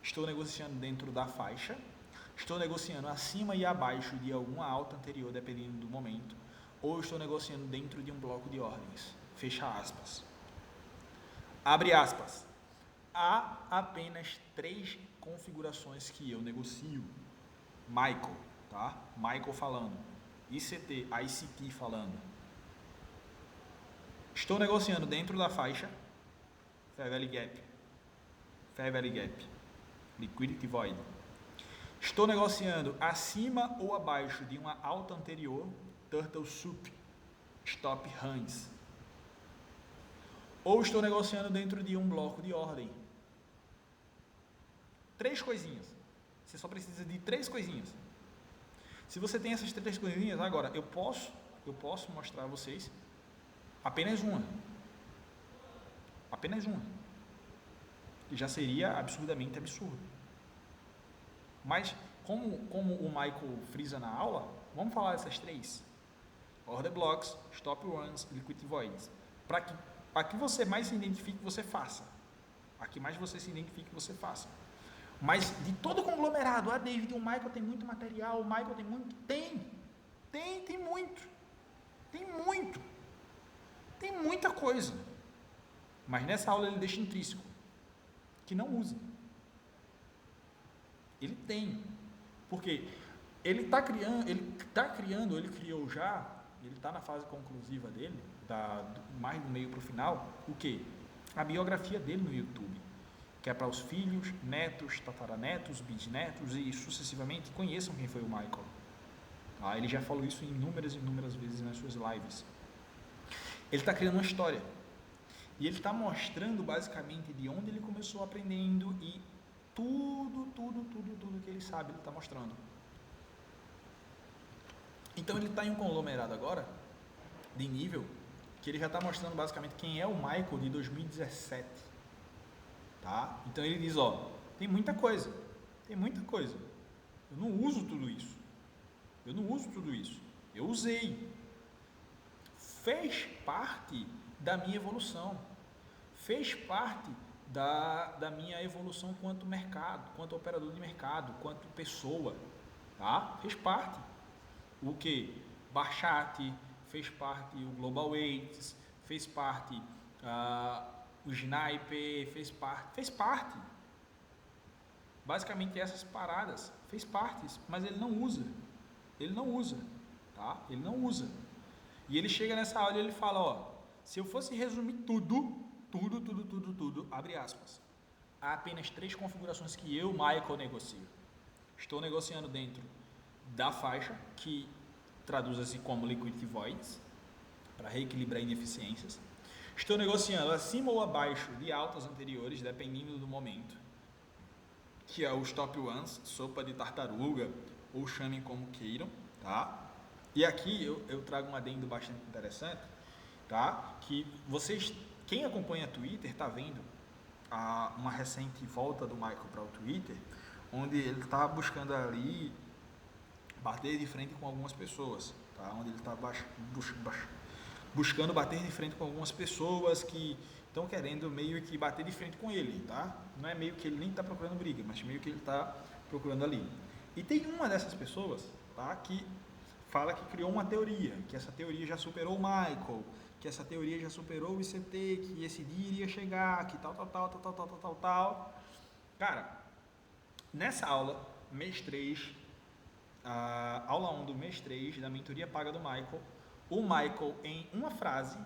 Estou negociando dentro da faixa, estou negociando acima e abaixo de alguma alta anterior, dependendo do momento, ou estou negociando dentro de um bloco de ordens. Fecha aspas. Abre aspas. Há apenas 3 configurações que eu negocio. Michael, tá? Michael falando. ICT falando. Estou negociando dentro da faixa. Fair value gap. Liquidity void. Estou negociando acima ou abaixo de uma alta anterior. Turtle soup. Stop runs. Ou estou negociando dentro de um bloco de ordem. 3 coisinhas. Você só precisa de 3 coisinhas. Se você tem essas 3 coisinhas, agora eu posso mostrar a vocês apenas uma. Que já seria absurdamente absurdo. Mas como o Michael frisa na aula, vamos falar dessas 3. Order blocks, stop runs, liquidity voids. Para que você mais se identifique, você faça. A que mais você se identifique, você faça. Mas de todo o conglomerado, David, o Michael tem muito material, o Michael tem muito. Tem muito. Tem muita coisa. Mas nessa aula ele deixa intrínseco. Que não usa. Ele tem. Porque ele criou já, ele está na fase conclusiva dele, mais do meio para o final, o quê? A biografia dele no YouTube. Que é para os filhos, netos, tataranetos, bisnetos e sucessivamente conheçam quem foi o Michael. Ele já falou isso inúmeras vezes nas suas lives. Ele está criando uma história. E ele está mostrando basicamente de onde ele começou aprendendo e tudo que ele sabe, ele está mostrando. Então ele está em um conglomerado agora, de nível, que ele já está mostrando basicamente quem é o Michael de 2017. Tá? Então ele diz, tem muita coisa. Eu não uso tudo isso. Eu usei. Fez parte da minha evolução. Fez parte da minha evolução quanto mercado, quanto operador de mercado, quanto pessoa. Tá? Fez parte. O que? Barchat, fez parte o Global Weights, fez parte o Sniper, fez parte. Basicamente essas paradas fez parte, mas ele não usa, tá? Ele não usa. E ele chega nessa aula e ele fala, se eu fosse resumir tudo, abre aspas,
há apenas 3 configurações que eu, Michael, negocio. Estou negociando dentro da faixa, que traduz-se como liquidity voids, para reequilibrar ineficiências. Estou negociando acima ou abaixo de altas anteriores, dependendo do momento, que é o stop ones, sopa de tartaruga, ou chamem como queiram, tá? E aqui eu trago um adendo bastante interessante, tá? Que vocês, quem acompanha Twitter, tá vendo uma recente volta do Michael para o Twitter, onde ele estava buscando ali bater de frente com algumas pessoas, tá? Onde ele está buscando bater de frente com algumas pessoas que estão querendo meio que bater de frente com ele, tá? Não é meio que ele nem está procurando briga, mas meio que ele está procurando ali. E tem uma dessas pessoas, tá? Que fala que criou uma teoria, que essa teoria já superou o Michael, que essa teoria já superou o ICT, que esse dia iria chegar, que tal. Cara, nessa aula, mês 3, aula 1 do mês 3 da mentoria paga do Michael, o Michael em uma frase,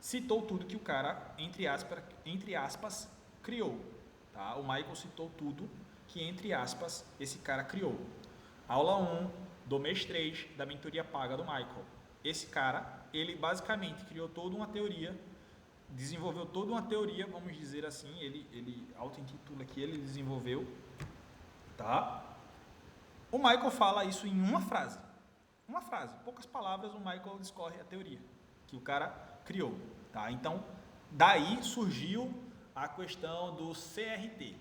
citou tudo que o cara, entre aspas, criou. Tá? O Michael citou tudo que, entre aspas, esse cara criou. Aula 1 do mês 3 da mentoria paga do Michael. Esse cara, ele basicamente criou toda uma teoria, desenvolveu toda uma teoria, vamos dizer assim, ele auto-intitula que ele desenvolveu, tá? O Michael fala isso em uma frase, poucas palavras, o Michael discorre a teoria que o cara criou, tá? Então, daí surgiu a questão do CRT,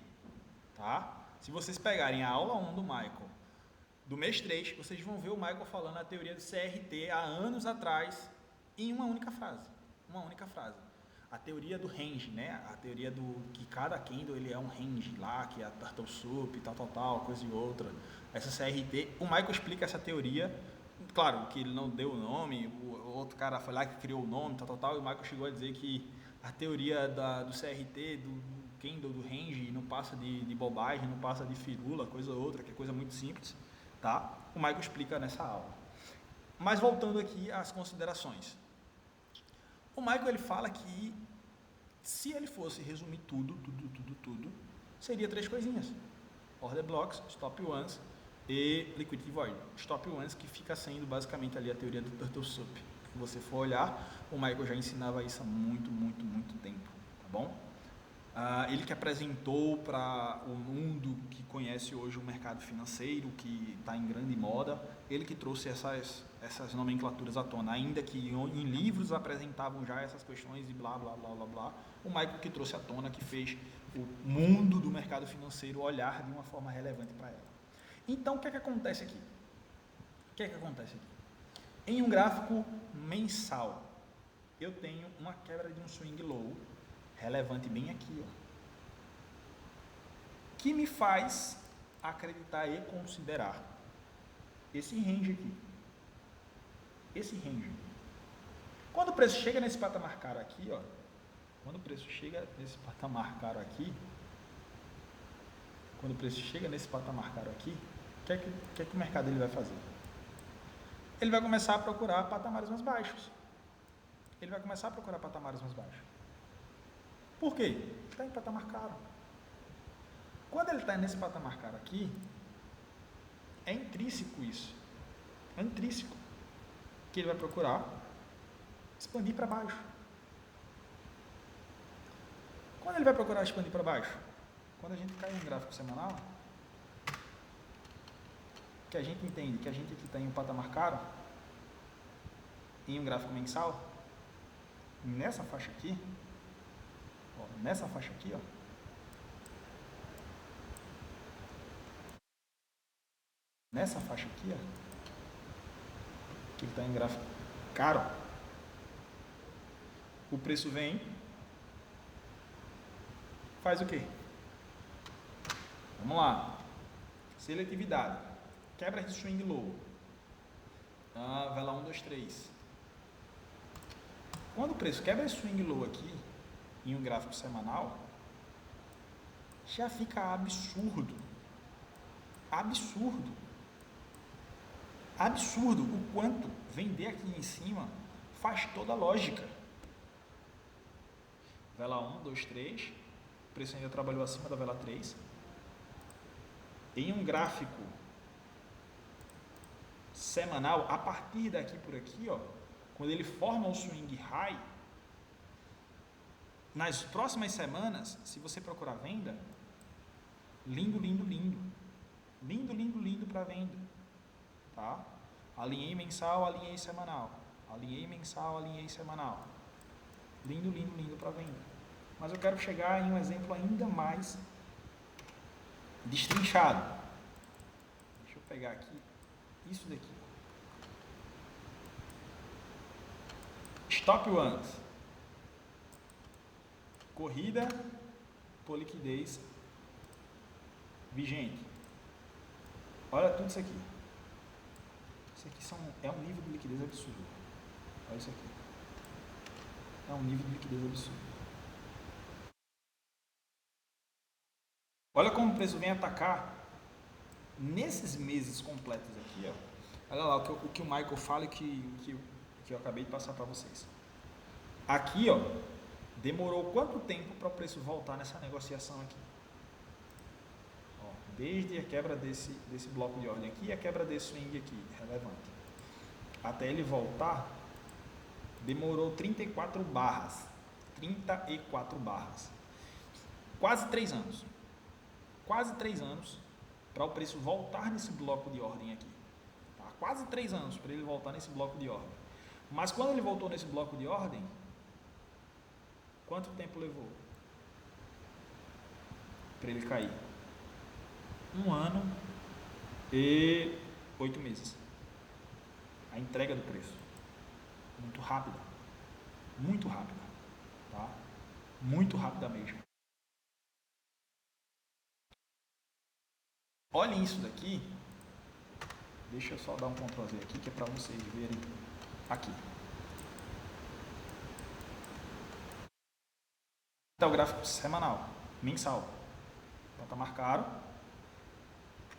tá? Se vocês pegarem a aula 1 do Michael, do mês 3, vocês vão ver o Michael falando a teoria do CRT há anos atrás, em uma única frase. A teoria do range, né? A teoria do que cada candle ele é um range lá, que é a Turtle Soup, tal, coisa e outra. Essa CRT, o Michael explica essa teoria, claro que ele não deu o nome, o outro cara foi lá que criou o nome, tal, e o Michael chegou a dizer que a teoria do CRT, do candle, do range, não passa de bobagem, não passa de firula, coisa ou outra, que é coisa muito simples. Tá? O Michael explica nessa aula. Mas voltando aqui às considerações. O Michael ele fala que se ele fosse resumir tudo, seria 3 coisinhas. Order blocks, stop ones e liquidity void. Stop ones que fica sendo basicamente ali a teoria do Turtle Soup. Se você for olhar, o Michael já ensinava isso há muito tempo, tá bom? Ele que apresentou para o mundo que conhece hoje o mercado financeiro, que está em grande moda, ele que trouxe essas nomenclaturas à tona, ainda que em livros apresentavam já essas questões e blá, o Michael que trouxe à tona, que fez o mundo do mercado financeiro olhar de uma forma relevante para ela. Então, o que é que acontece aqui? Em um gráfico mensal, eu tenho uma quebra de um swing low, relevante bem aqui, ó, que me faz acreditar e considerar esse range aqui. Quando o preço chega nesse patamar caro aqui, ó, o que é que o mercado ele vai fazer? Ele vai começar a procurar patamares mais baixos. Por quê? Está em patamar caro. Quando ele está nesse patamar caro aqui, é intrínseco isso. Que ele vai procurar expandir para baixo. Quando ele vai procurar expandir para baixo? Quando a gente cai em um gráfico semanal, que a gente entende que a gente aqui está em um patamar caro, em um gráfico mensal, nessa faixa aqui, ó, que ele está em gráfico caro, o preço vem, faz o quê? Vamos lá, seletividade, quebra de swing low, vela 1, 2, 3. Quando o preço quebra esse swing low aqui, em um gráfico semanal, já fica absurdo o quanto vender aqui em cima faz toda a lógica. Vela 1, 2, 3. O preço ainda trabalhou acima da vela 3. Em um gráfico semanal, a partir daqui por aqui, ó, quando ele forma o swing high, nas próximas semanas, se você procurar venda, lindo, lindo, lindo. Lindo, lindo, lindo para venda. Tá? Alinhei mensal, alinhei semanal. Alinhei mensal, alinhei semanal. Lindo, lindo, lindo para venda. Mas eu quero chegar em um exemplo ainda mais destrinchado. Deixa eu pegar aqui isso daqui. Stop ones. Corrida por liquidez vigente. Olha tudo isso aqui. Isso aqui é um nível de liquidez absurdo. Olha isso aqui. É um nível de liquidez absurdo. Olha como o preço vem atacar nesses meses completos aqui. Ó. Olha lá o que o Michael fala e que eu acabei de passar para vocês. Aqui, ó, demorou quanto tempo para o preço voltar nessa negociação aqui? Ó, desde a quebra desse bloco de ordem aqui e a quebra desse swing aqui, relevante. Até ele voltar, demorou 34 barras. 34 barras. Quase 3 anos. Quase 3 anos para o preço voltar nesse bloco de ordem aqui. Tá? Quase 3 anos para ele voltar nesse bloco de ordem. Mas quando ele voltou nesse bloco de ordem, quanto tempo levou para ele cair? 1 ano e 8 meses. A entrega do preço. Muito rápida. Muito rápida. Tá? Muito rápida mesmo. Olhem isso daqui. Deixa eu só dar um Ctrl Z aqui, que é para vocês verem aqui. Está o gráfico semanal, mensal. Patamar caro,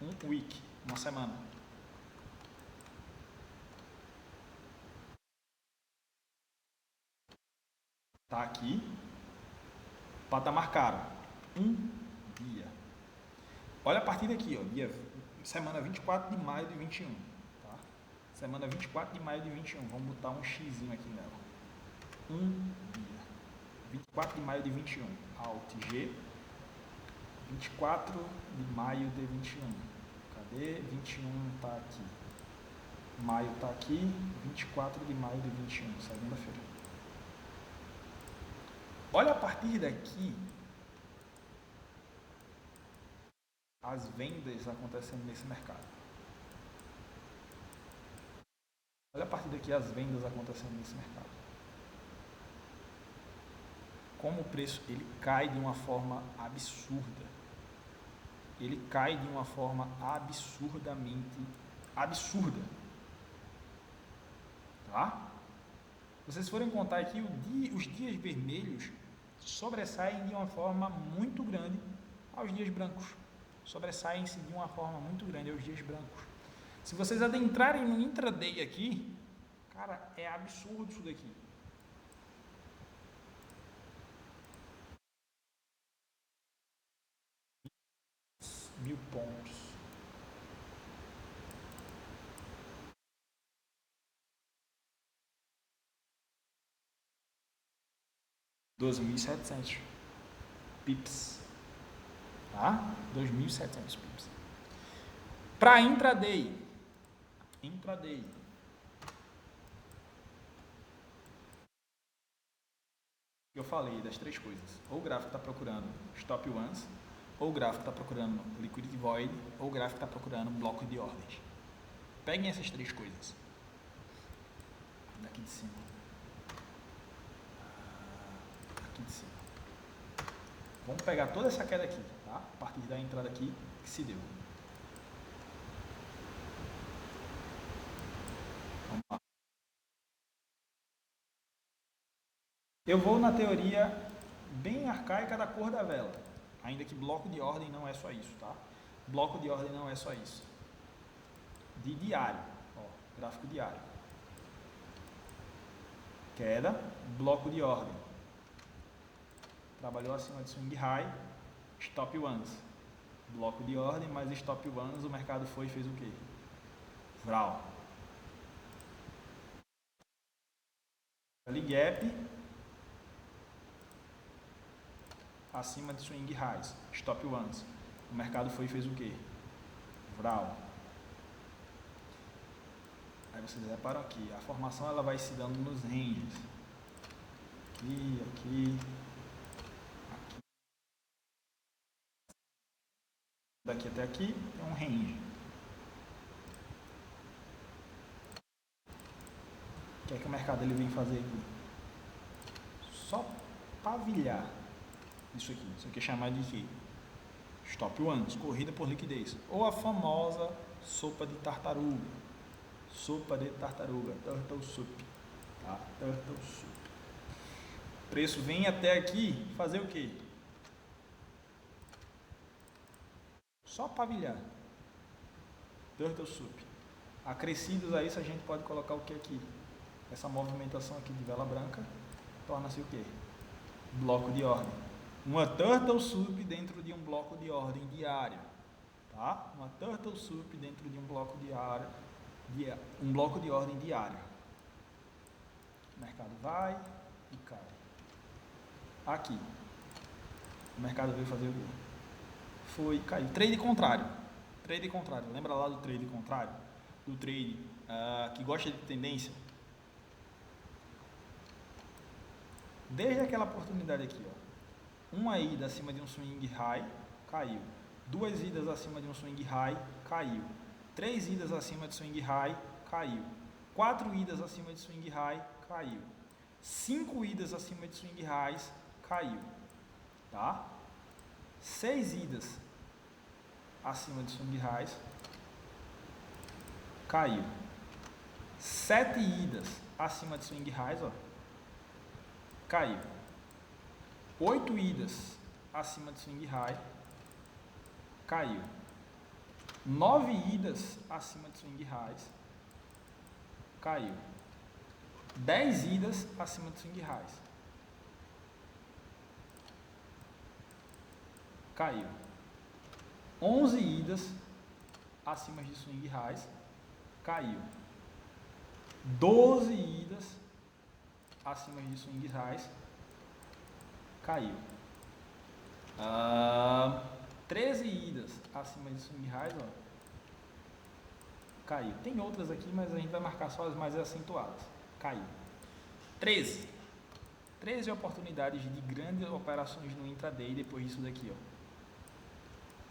um week, uma semana. Está aqui, patamar caro, um dia. Olha a partir daqui, ó, semana 24 de maio de 21. Tá? Semana 24 de maio de 21, vamos botar um xzinho aqui nela. Um dia. 24 de maio de 21, Alt G, 24 de maio de 21, cadê? 21 está aqui, maio está aqui, 24 de maio de 21, segunda-feira. Olha a partir daqui, as vendas acontecendo nesse mercado. Olha a partir daqui as vendas acontecendo nesse mercado. Como o preço ele cai de uma forma absurda. Ele cai de uma forma absurdamente absurda. Tá? Vocês forem contar aqui, os dias vermelhos sobressaem de uma forma muito grande aos dias brancos. Sobressaem-se de uma forma muito grande aos dias brancos. Se vocês adentrarem no intraday aqui, cara, é absurdo isso daqui. Mil pontos. $2.700 pips. Tá? 2.700 pips. Para intraday. Eu falei das 3 coisas. Ou o gráfico está procurando stop ones, ou o gráfico está procurando liquidity void, ou o gráfico está procurando bloco de ordens. Peguem essas 3 coisas. Daqui de cima. Aqui de cima. Vamos pegar toda essa queda aqui, tá? A partir da entrada aqui que se deu. Vamos lá. Eu vou na teoria bem arcaica da cor da vela. Ainda que bloco de ordem não é só isso, tá? Bloco de ordem não é só isso. De diário, ó, gráfico diário. Queda, bloco de ordem. trabalhou acima de swing high, stop ones. Bloco de ordem, mais stop ones, o mercado foi e fez o quê? Vral. Gap acima de swing highs, stop ones. O mercado foi e fez o quê? Vral. Aí vocês reparam aqui, a formação ela vai se dando nos ranges. Aqui, aqui, aqui. Daqui até aqui é um range. O que é que o mercado ele vem fazer aqui? Só pavilhar isso aqui. Isso aqui é chamado de quê? Stop ones, corrida por liquidez. Ou a famosa sopa de tartaruga. Sopa de tartaruga, turtle soup. Tá? Turtle soup. O preço vem até aqui fazer o quê? Só pavilhar. Turtle soup. Acrescidos a isso a gente pode colocar o que aqui? Essa movimentação aqui de vela branca torna-se o quê? Bloco de ordem. Uma turtle soup dentro de um bloco de ordem diária. Tá? Uma turtle soup dentro de um bloco diário. Um bloco de ordem diária. O mercado vai e cai. Aqui. O mercado veio fazer o quê? Foi e caiu. Trade contrário. Trade contrário. Lembra lá do trade contrário? Do trade que gosta de tendência? Desde aquela oportunidade aqui, ó, uma ida acima de um swing high, caiu. Duas idas acima de um swing high, caiu. Três idas acima de swing high, caiu. Quatro idas acima de swing high, caiu. 5 idas acima de swing highs, caiu. Tá? 6 idas acima de swing highs, caiu. 7 idas acima de swing highs, ó, caiu. 8 idas acima de swing high, caiu. 9 idas acima de swing highs, caiu. 10 idas acima de swing highs, caiu. 11 idas acima de swing highs, caiu. 12 idas acima de swing highs, caiu. 13 idas acima de swing highs, ó, caiu. Tem outras aqui, mas a gente vai marcar só as mais acentuadas. Caiu. 13 oportunidades de grandes operações no intraday depois disso daqui, ó.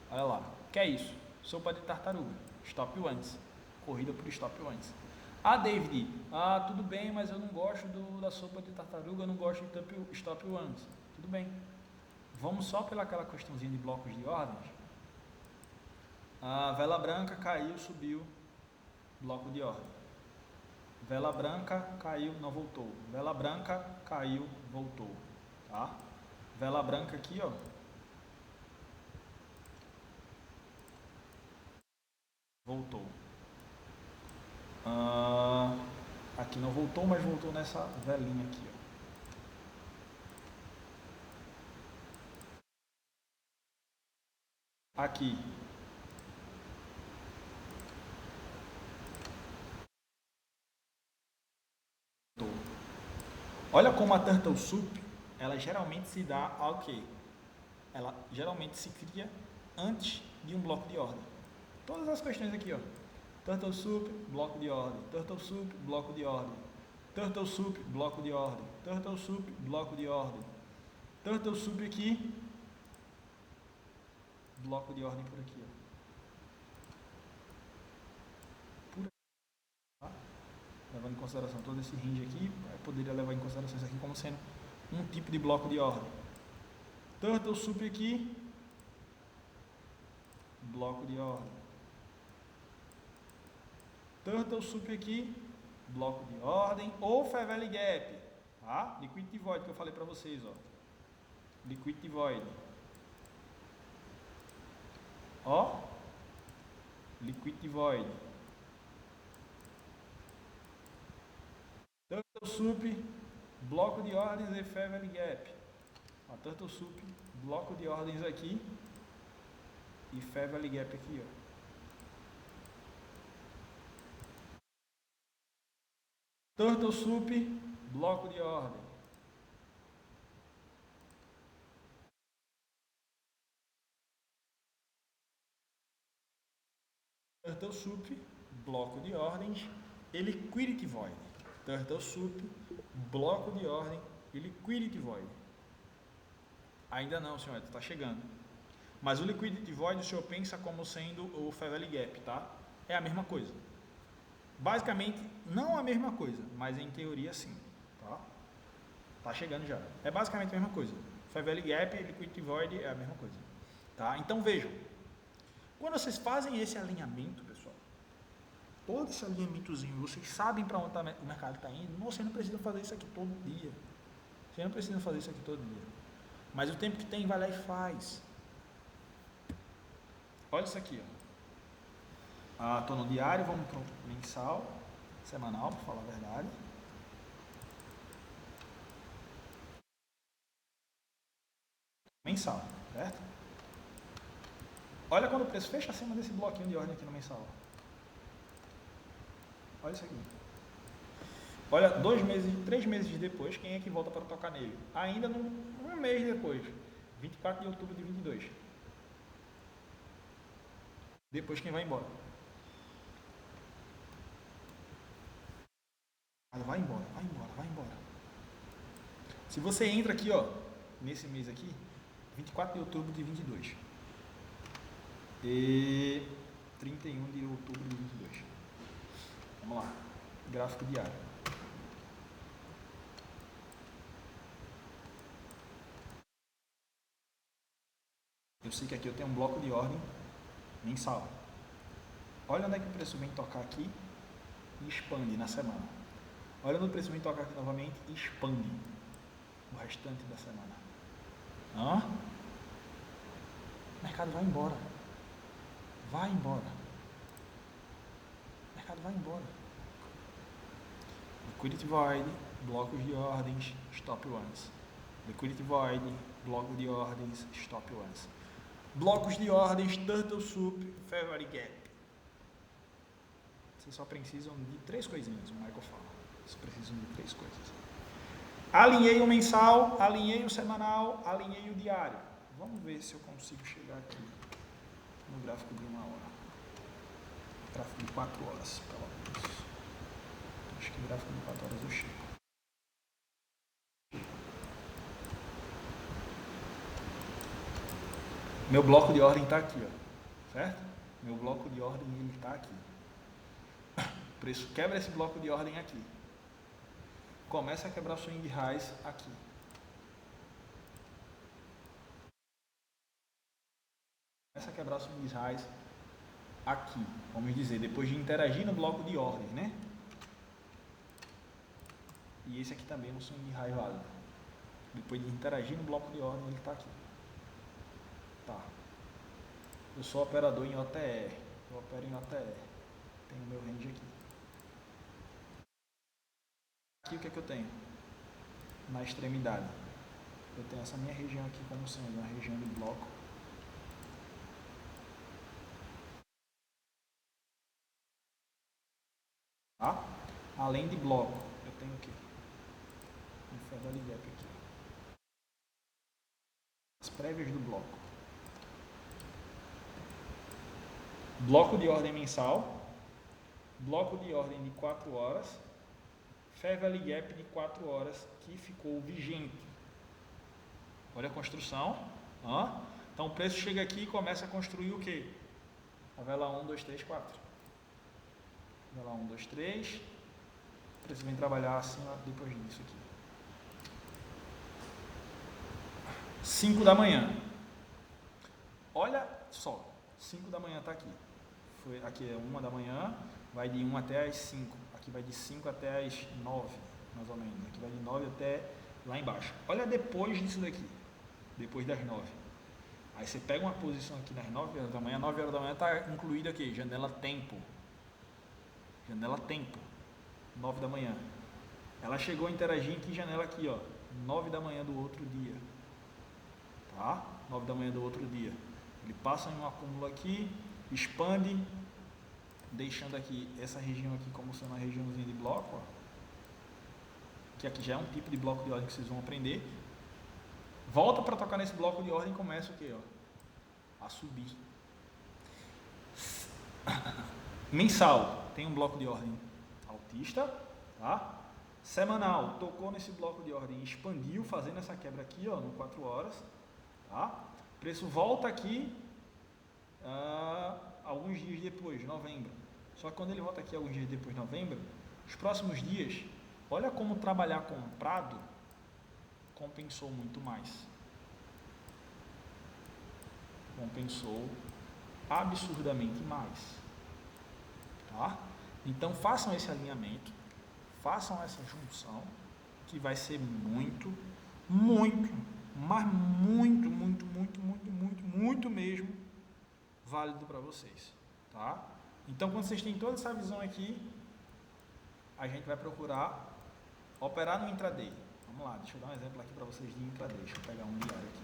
Olha lá. O que é isso? Sopa de tartaruga. Stop ones. Corrida por stop ones. David, tudo bem, mas eu não gosto da sopa de tartaruga, eu não gosto de stop ones. Tudo bem. Vamos só pelaquela questãozinha de blocos de ordens. Vela branca caiu, subiu, bloco de ordem. Vela branca caiu, não voltou. Vela branca caiu, voltou. Tá? Vela branca aqui, ó. Voltou. Aqui não voltou, mas voltou nessa velinha aqui, ó. Aqui. Olha como a turtle soup, ela geralmente se dá ao quê? Ela geralmente se cria antes de um bloco de ordem. Todas as questões aqui, ó. Turtle soup, bloco de ordem. Turtle soup, bloco de ordem. Turtle soup, bloco de ordem. Turtle soup, bloco de ordem. Turtle soup aqui, bloco de ordem por aqui, ó. Por aqui, tá? Levando em consideração todo esse range aqui, eu poderia levar em consideração isso aqui como sendo um tipo de bloco de ordem. Turtle soup aqui, bloco de ordem. Turtle soup aqui, bloco de ordem, ou Fair Valley Gap, tá? Liquidity Void que eu falei para vocês, ó. Liquidity Void. Ó. Liquidity Void. Turtle soup, bloco de ordens e Fair Valley Gap. Ó, Turtle Soup, bloco de ordens aqui e Fair Valley Gap aqui, ó. Turtle Soup, bloco de ordem. Turtle Soup, bloco de ordens e Liquidity Void. Turtle Soup, bloco de ordem e Liquidity Void. Ainda não, senhor, está chegando. Mas o Liquidity Void o senhor pensa como sendo o Fair Valley Gap, tá? É a mesma coisa. Basicamente, não a mesma coisa, mas em teoria sim, tá? Tá chegando já. É basicamente a mesma coisa. Fair Valley Gap e Liquidity Void é a mesma coisa, tá? Então vejam, quando vocês fazem esse alinhamento, pessoal, todo esse alinhamentozinho, vocês sabem para onde o mercado está indo, você não precisa fazer isso aqui todo dia. Você não precisa fazer isso aqui todo dia. Mas o tempo que tem, vai lá e faz. Olha isso aqui, ó. Estou no diário, vamos para o mensal, semanal, para falar a verdade. Mensal, certo? Olha quando o preço fecha acima desse bloquinho de ordem aqui no mensal. Olha isso aqui. Olha, 3 meses depois, quem é que volta para tocar nele? Ainda um mês depois, 24 de outubro de 22. Depois quem vai embora? Vai embora, vai embora, vai embora. Se você entra aqui, ó, nesse mês aqui, 24 de outubro de 22 e 31 de outubro de 22. Vamos lá, gráfico diário. Eu sei que aqui eu tenho um bloco de ordem mensal. Olha onde é que o preço vem tocar aqui e expande na semana. Olha onde o preço vem tocar aqui novamente e expande o restante da semana. O mercado vai embora. Vai embora. O mercado vai embora. Liquidity Void, blocos de ordens, stop ones. Liquidity Void, bloco de ordens, stop ones. Blocos de ordens, Turtle Soup, Fair Valley Gap. Vocês só precisam de 3 coisinhas, o Michael fala. Vocês precisam de 3 coisas. Alinhei o mensal, alinhei o semanal, alinhei o diário. Vamos ver se eu consigo chegar aqui no gráfico de 1 hora. Gráfico de 4 horas, pelo menos. Acho que o gráfico de 4 horas eu chego. Meu bloco de ordem está aqui, ó, certo? Meu bloco de ordem ele está aqui. O preço quebra esse bloco de ordem aqui. Começa a quebrar o swing highs aqui. Começa a quebrar o swing highs aqui. Vamos dizer, depois de interagir no bloco de ordem, né? E esse aqui também é um swing high válido. Depois de interagir no bloco de ordem, ele está aqui. Tá. Eu sou operador em OTR. Eu opero em OTR. Tenho meu range aqui. Aqui o que é que eu tenho? Na extremidade. Eu tenho essa minha região aqui como sendo uma região de bloco. Tá? Além de bloco, eu tenho o quê? Um Fair Valley Gap aqui. As prévias do bloco. Bloco de ordem mensal, bloco de ordem de 4 horas, Fair Valley Gap de 4 horas que ficou vigente. Olha a construção. Então o preço chega aqui e começa a construir o quê? A vela 1, 2, 3, 4. Vela 1, 2, 3. O preço vem trabalhar assim ó, depois disso aqui. 5 da manhã. Olha só, 5 da manhã está aqui. Aqui é 1 da manhã, vai de 1 até as 5. Aqui vai de 5 até as 9, mais ou menos. Aqui vai de 9 até lá embaixo. Olha depois disso daqui, depois das 9. Aí você pega uma posição aqui nas 9 horas da manhã. 9 horas da manhã está incluído aqui, janela tempo. Janela tempo, 9 da manhã. Ela chegou a interagir em que janela aqui, ó, 9 da manhã do outro dia. tá? 9 da manhã do outro dia. Ele passa em um acúmulo aqui, expande, deixando aqui essa região aqui como sendo uma regiãozinha de bloco, ó, que aqui já é um tipo de bloco de ordem que vocês vão aprender. Volta para tocar nesse bloco de ordem e começa o quê? Ó, a subir. Mensal, tem um bloco de ordem altista, tá? Semanal, tocou nesse bloco de ordem, expandiu, fazendo essa quebra aqui, ó, no 4 horas, tá? O preço volta aqui alguns dias depois, novembro. Só que quando ele volta aqui alguns dias depois, novembro, os próximos dias, olha como trabalhar comprado compensou muito mais. Compensou absurdamente mais. Tá? Então façam esse alinhamento, façam essa junção, que vai ser muito, mas muito mesmo válido para vocês. Tá? Então quando vocês têm toda essa visão aqui, a gente vai procurar operar no intraday. Vamos lá, deixa eu dar um exemplo aqui para vocês de intraday. Deixa eu pegar um diário aqui.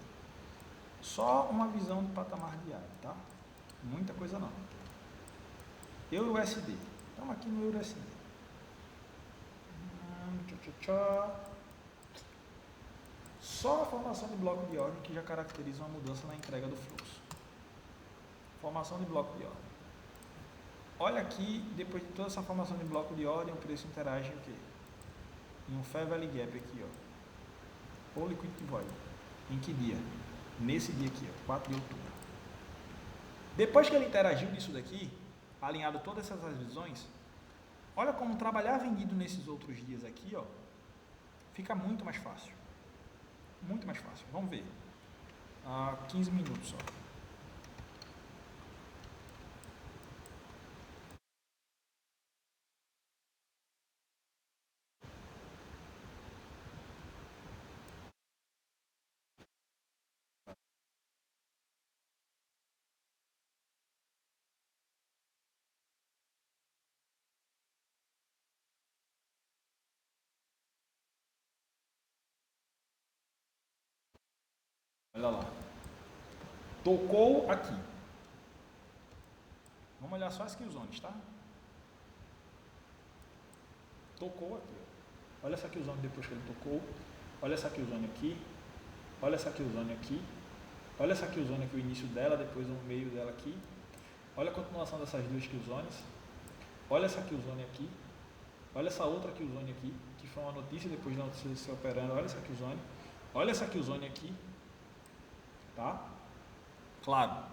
Só uma visão de patamar diário, tá? Muita coisa não. Euro USD. Estamos aqui no Euro USD. Só a formação de bloco de ordem que já caracteriza uma mudança na entrega do fluxo. Formação de bloco de ordem. Olha aqui, depois de toda essa formação de bloco de ordem, o preço interage em o quê? Em um Fair Value Gap aqui, ó. Ou Liquidity Void. Em que dia? Nesse dia aqui, ó, 4 de outubro. Depois que ele interagiu nisso daqui, alinhado todas essas visões, olha como trabalhar vendido nesses outros dias aqui, ó, fica muito mais fácil. Muito mais fácil. Vamos ver. 15 minutos só. Olha lá. Tocou aqui. Vamos olhar só as killzones, tá? Tocou aqui. Ó. Olha essa killzone depois que ele tocou. Olha essa killzone aqui. Olha essa killzone aqui. Olha essa killzone aqui, o início dela, depois o meio dela aqui. Olha a continuação dessas duas killzones. Olha essa killzone aqui. Olha essa outra killzone aqui, que foi uma notícia depois da notícia se operando. Olha essa killzone. Olha essa killzone aqui. Tá? Claro,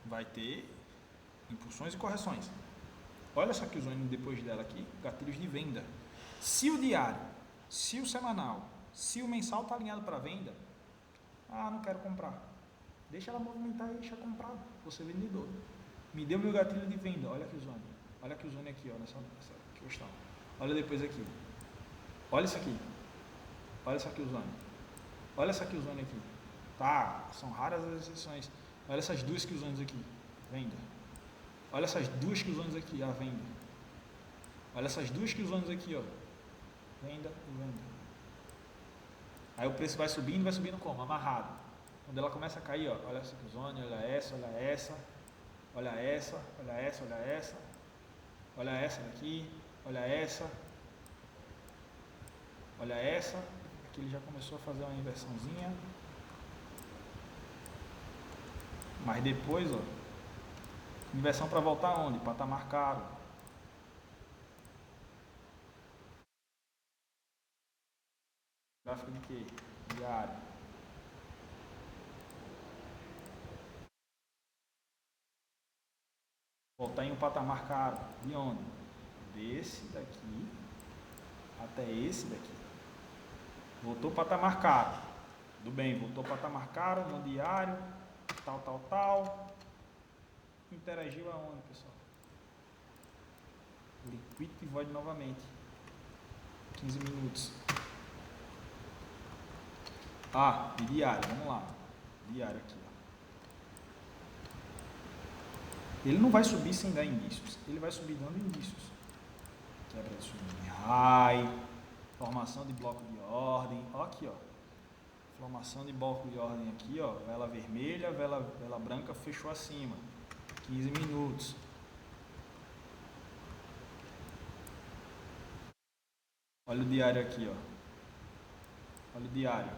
vai ter impulsões e correções. Olha essa killzone depois dela aqui, gatilhos de venda. Se o diário, se o semanal, se o mensal está alinhado para venda, não quero comprar. Deixa ela movimentar e deixa comprado. Você vendedor. Me deu meu gatilho de venda. Olha a killzone. Olha a killzone aqui, ó, nessa questão. Olha depois aqui. Olha isso aqui. Olha essa killzone. Olha essa killzone aqui. Tá, são raras as exceções. Olha essas duas killzones aqui, venda. Olha essas duas killzones aqui, a venda. Olha essas duas killzones aqui, ó, venda e venda. Aí o preço vai subindo como? Amarrado. Quando ela começa a cair, ó, olha essa killzone, olha essa, olha essa, olha essa, olha essa, olha essa, olha essa daqui, olha essa, olha essa. Aqui ele já começou a fazer uma inversãozinha. Mas depois, ó, inversão para voltar onde? Patamar caro. Gráfico de quê? Diário. Voltar em um patamar caro. De onde? Desse daqui até esse daqui. Voltou patamar caro. Tudo bem, voltou patamar caro no diário. Tal. Interagiu aonde, pessoal? Liquidity Void novamente. 15 minutos. E diário, vamos lá. Diário aqui, ó. Ele não vai subir sem dar indícios. Ele vai subir dando indícios. Quebra de swing high. Formação de bloco de ordem. Ó aqui, ó. Formação de bloco de ordem aqui, ó, vela vermelha, vela branca fechou acima, 15 minutos. Olha o diário aqui, ó. Olha o diário.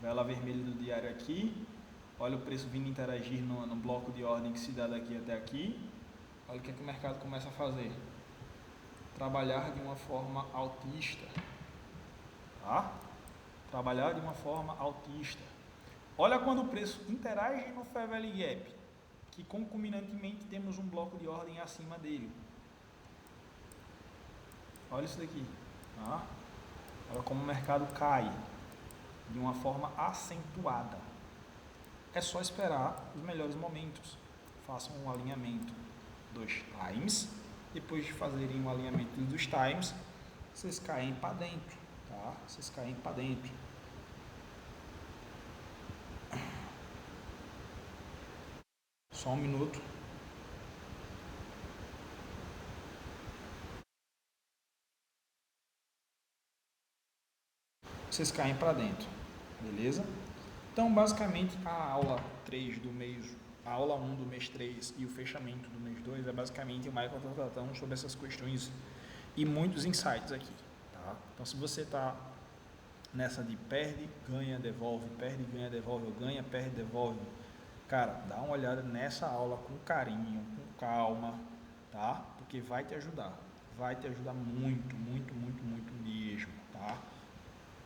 Vela vermelha do diário aqui. Olha o preço vindo interagir no bloco de ordem que se dá daqui até aqui. Olha o que o mercado começa a fazer. Trabalhar de uma forma altista. Tá? Trabalhar de uma forma altista. Olha quando o preço interage no Fair Value Gap, que concomitantemente temos um bloco de ordem acima dele. Olha isso daqui. Tá? Olha como o mercado cai de uma forma acentuada. É só esperar os melhores momentos. Façam um alinhamento dos times. Depois de fazerem um alinhamento dos times, vocês caem para dentro. Tá? Vocês caem para dentro. Só um minuto. Vocês caem para dentro. Beleza? Então, basicamente, a aula 3 do mês, a aula 1 do mês 3 e o fechamento do mês 2 é basicamente o Michael está tratando sobre essas questões e muitos insights aqui. Tá? Então, se você está nessa de perde, ganha, devolve, perde, ganha, devolve, ou ganha, perde, devolve, cara, dá uma olhada nessa aula com carinho, com calma, tá? Porque vai te ajudar muito, muito, muito, muito mesmo, tá?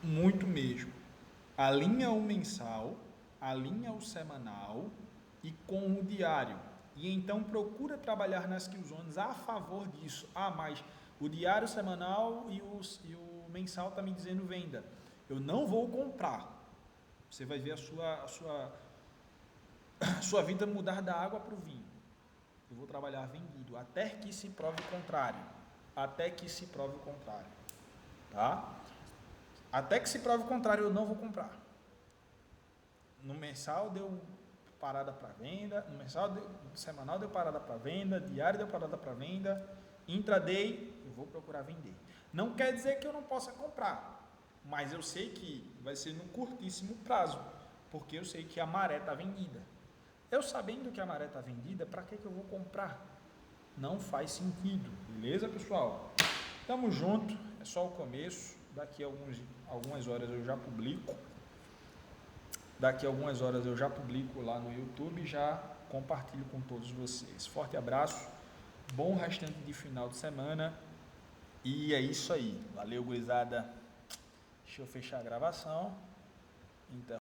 Muito mesmo. Alinha o mensal, alinha o semanal e com o diário. E então procura trabalhar nas kill zones a favor disso. Mas o diário semanal e o mensal está me dizendo venda. Eu não vou comprar. Você vai ver a sua vida mudar da água para o vinho. Eu vou trabalhar vendido até que se prove o contrário. Até que se prove o contrário. Tá? Até que se prove o contrário, eu não vou comprar. No mensal deu parada para venda, no semanal deu parada para venda, diário deu parada para venda, intraday eu vou procurar vender. Não quer dizer que eu não possa comprar, mas eu sei que vai ser no curtíssimo prazo, porque eu sei que a maré está vendida. Eu sabendo que a maré está vendida, para que eu vou comprar? Não faz sentido, beleza, pessoal? Tamo junto, é só o começo. Daqui a algumas horas eu já publico. Lá no YouTube e já compartilho com todos vocês. Forte abraço, bom restante de final de semana. E é isso aí. Valeu, gurizada. Deixa eu fechar a gravação. Então,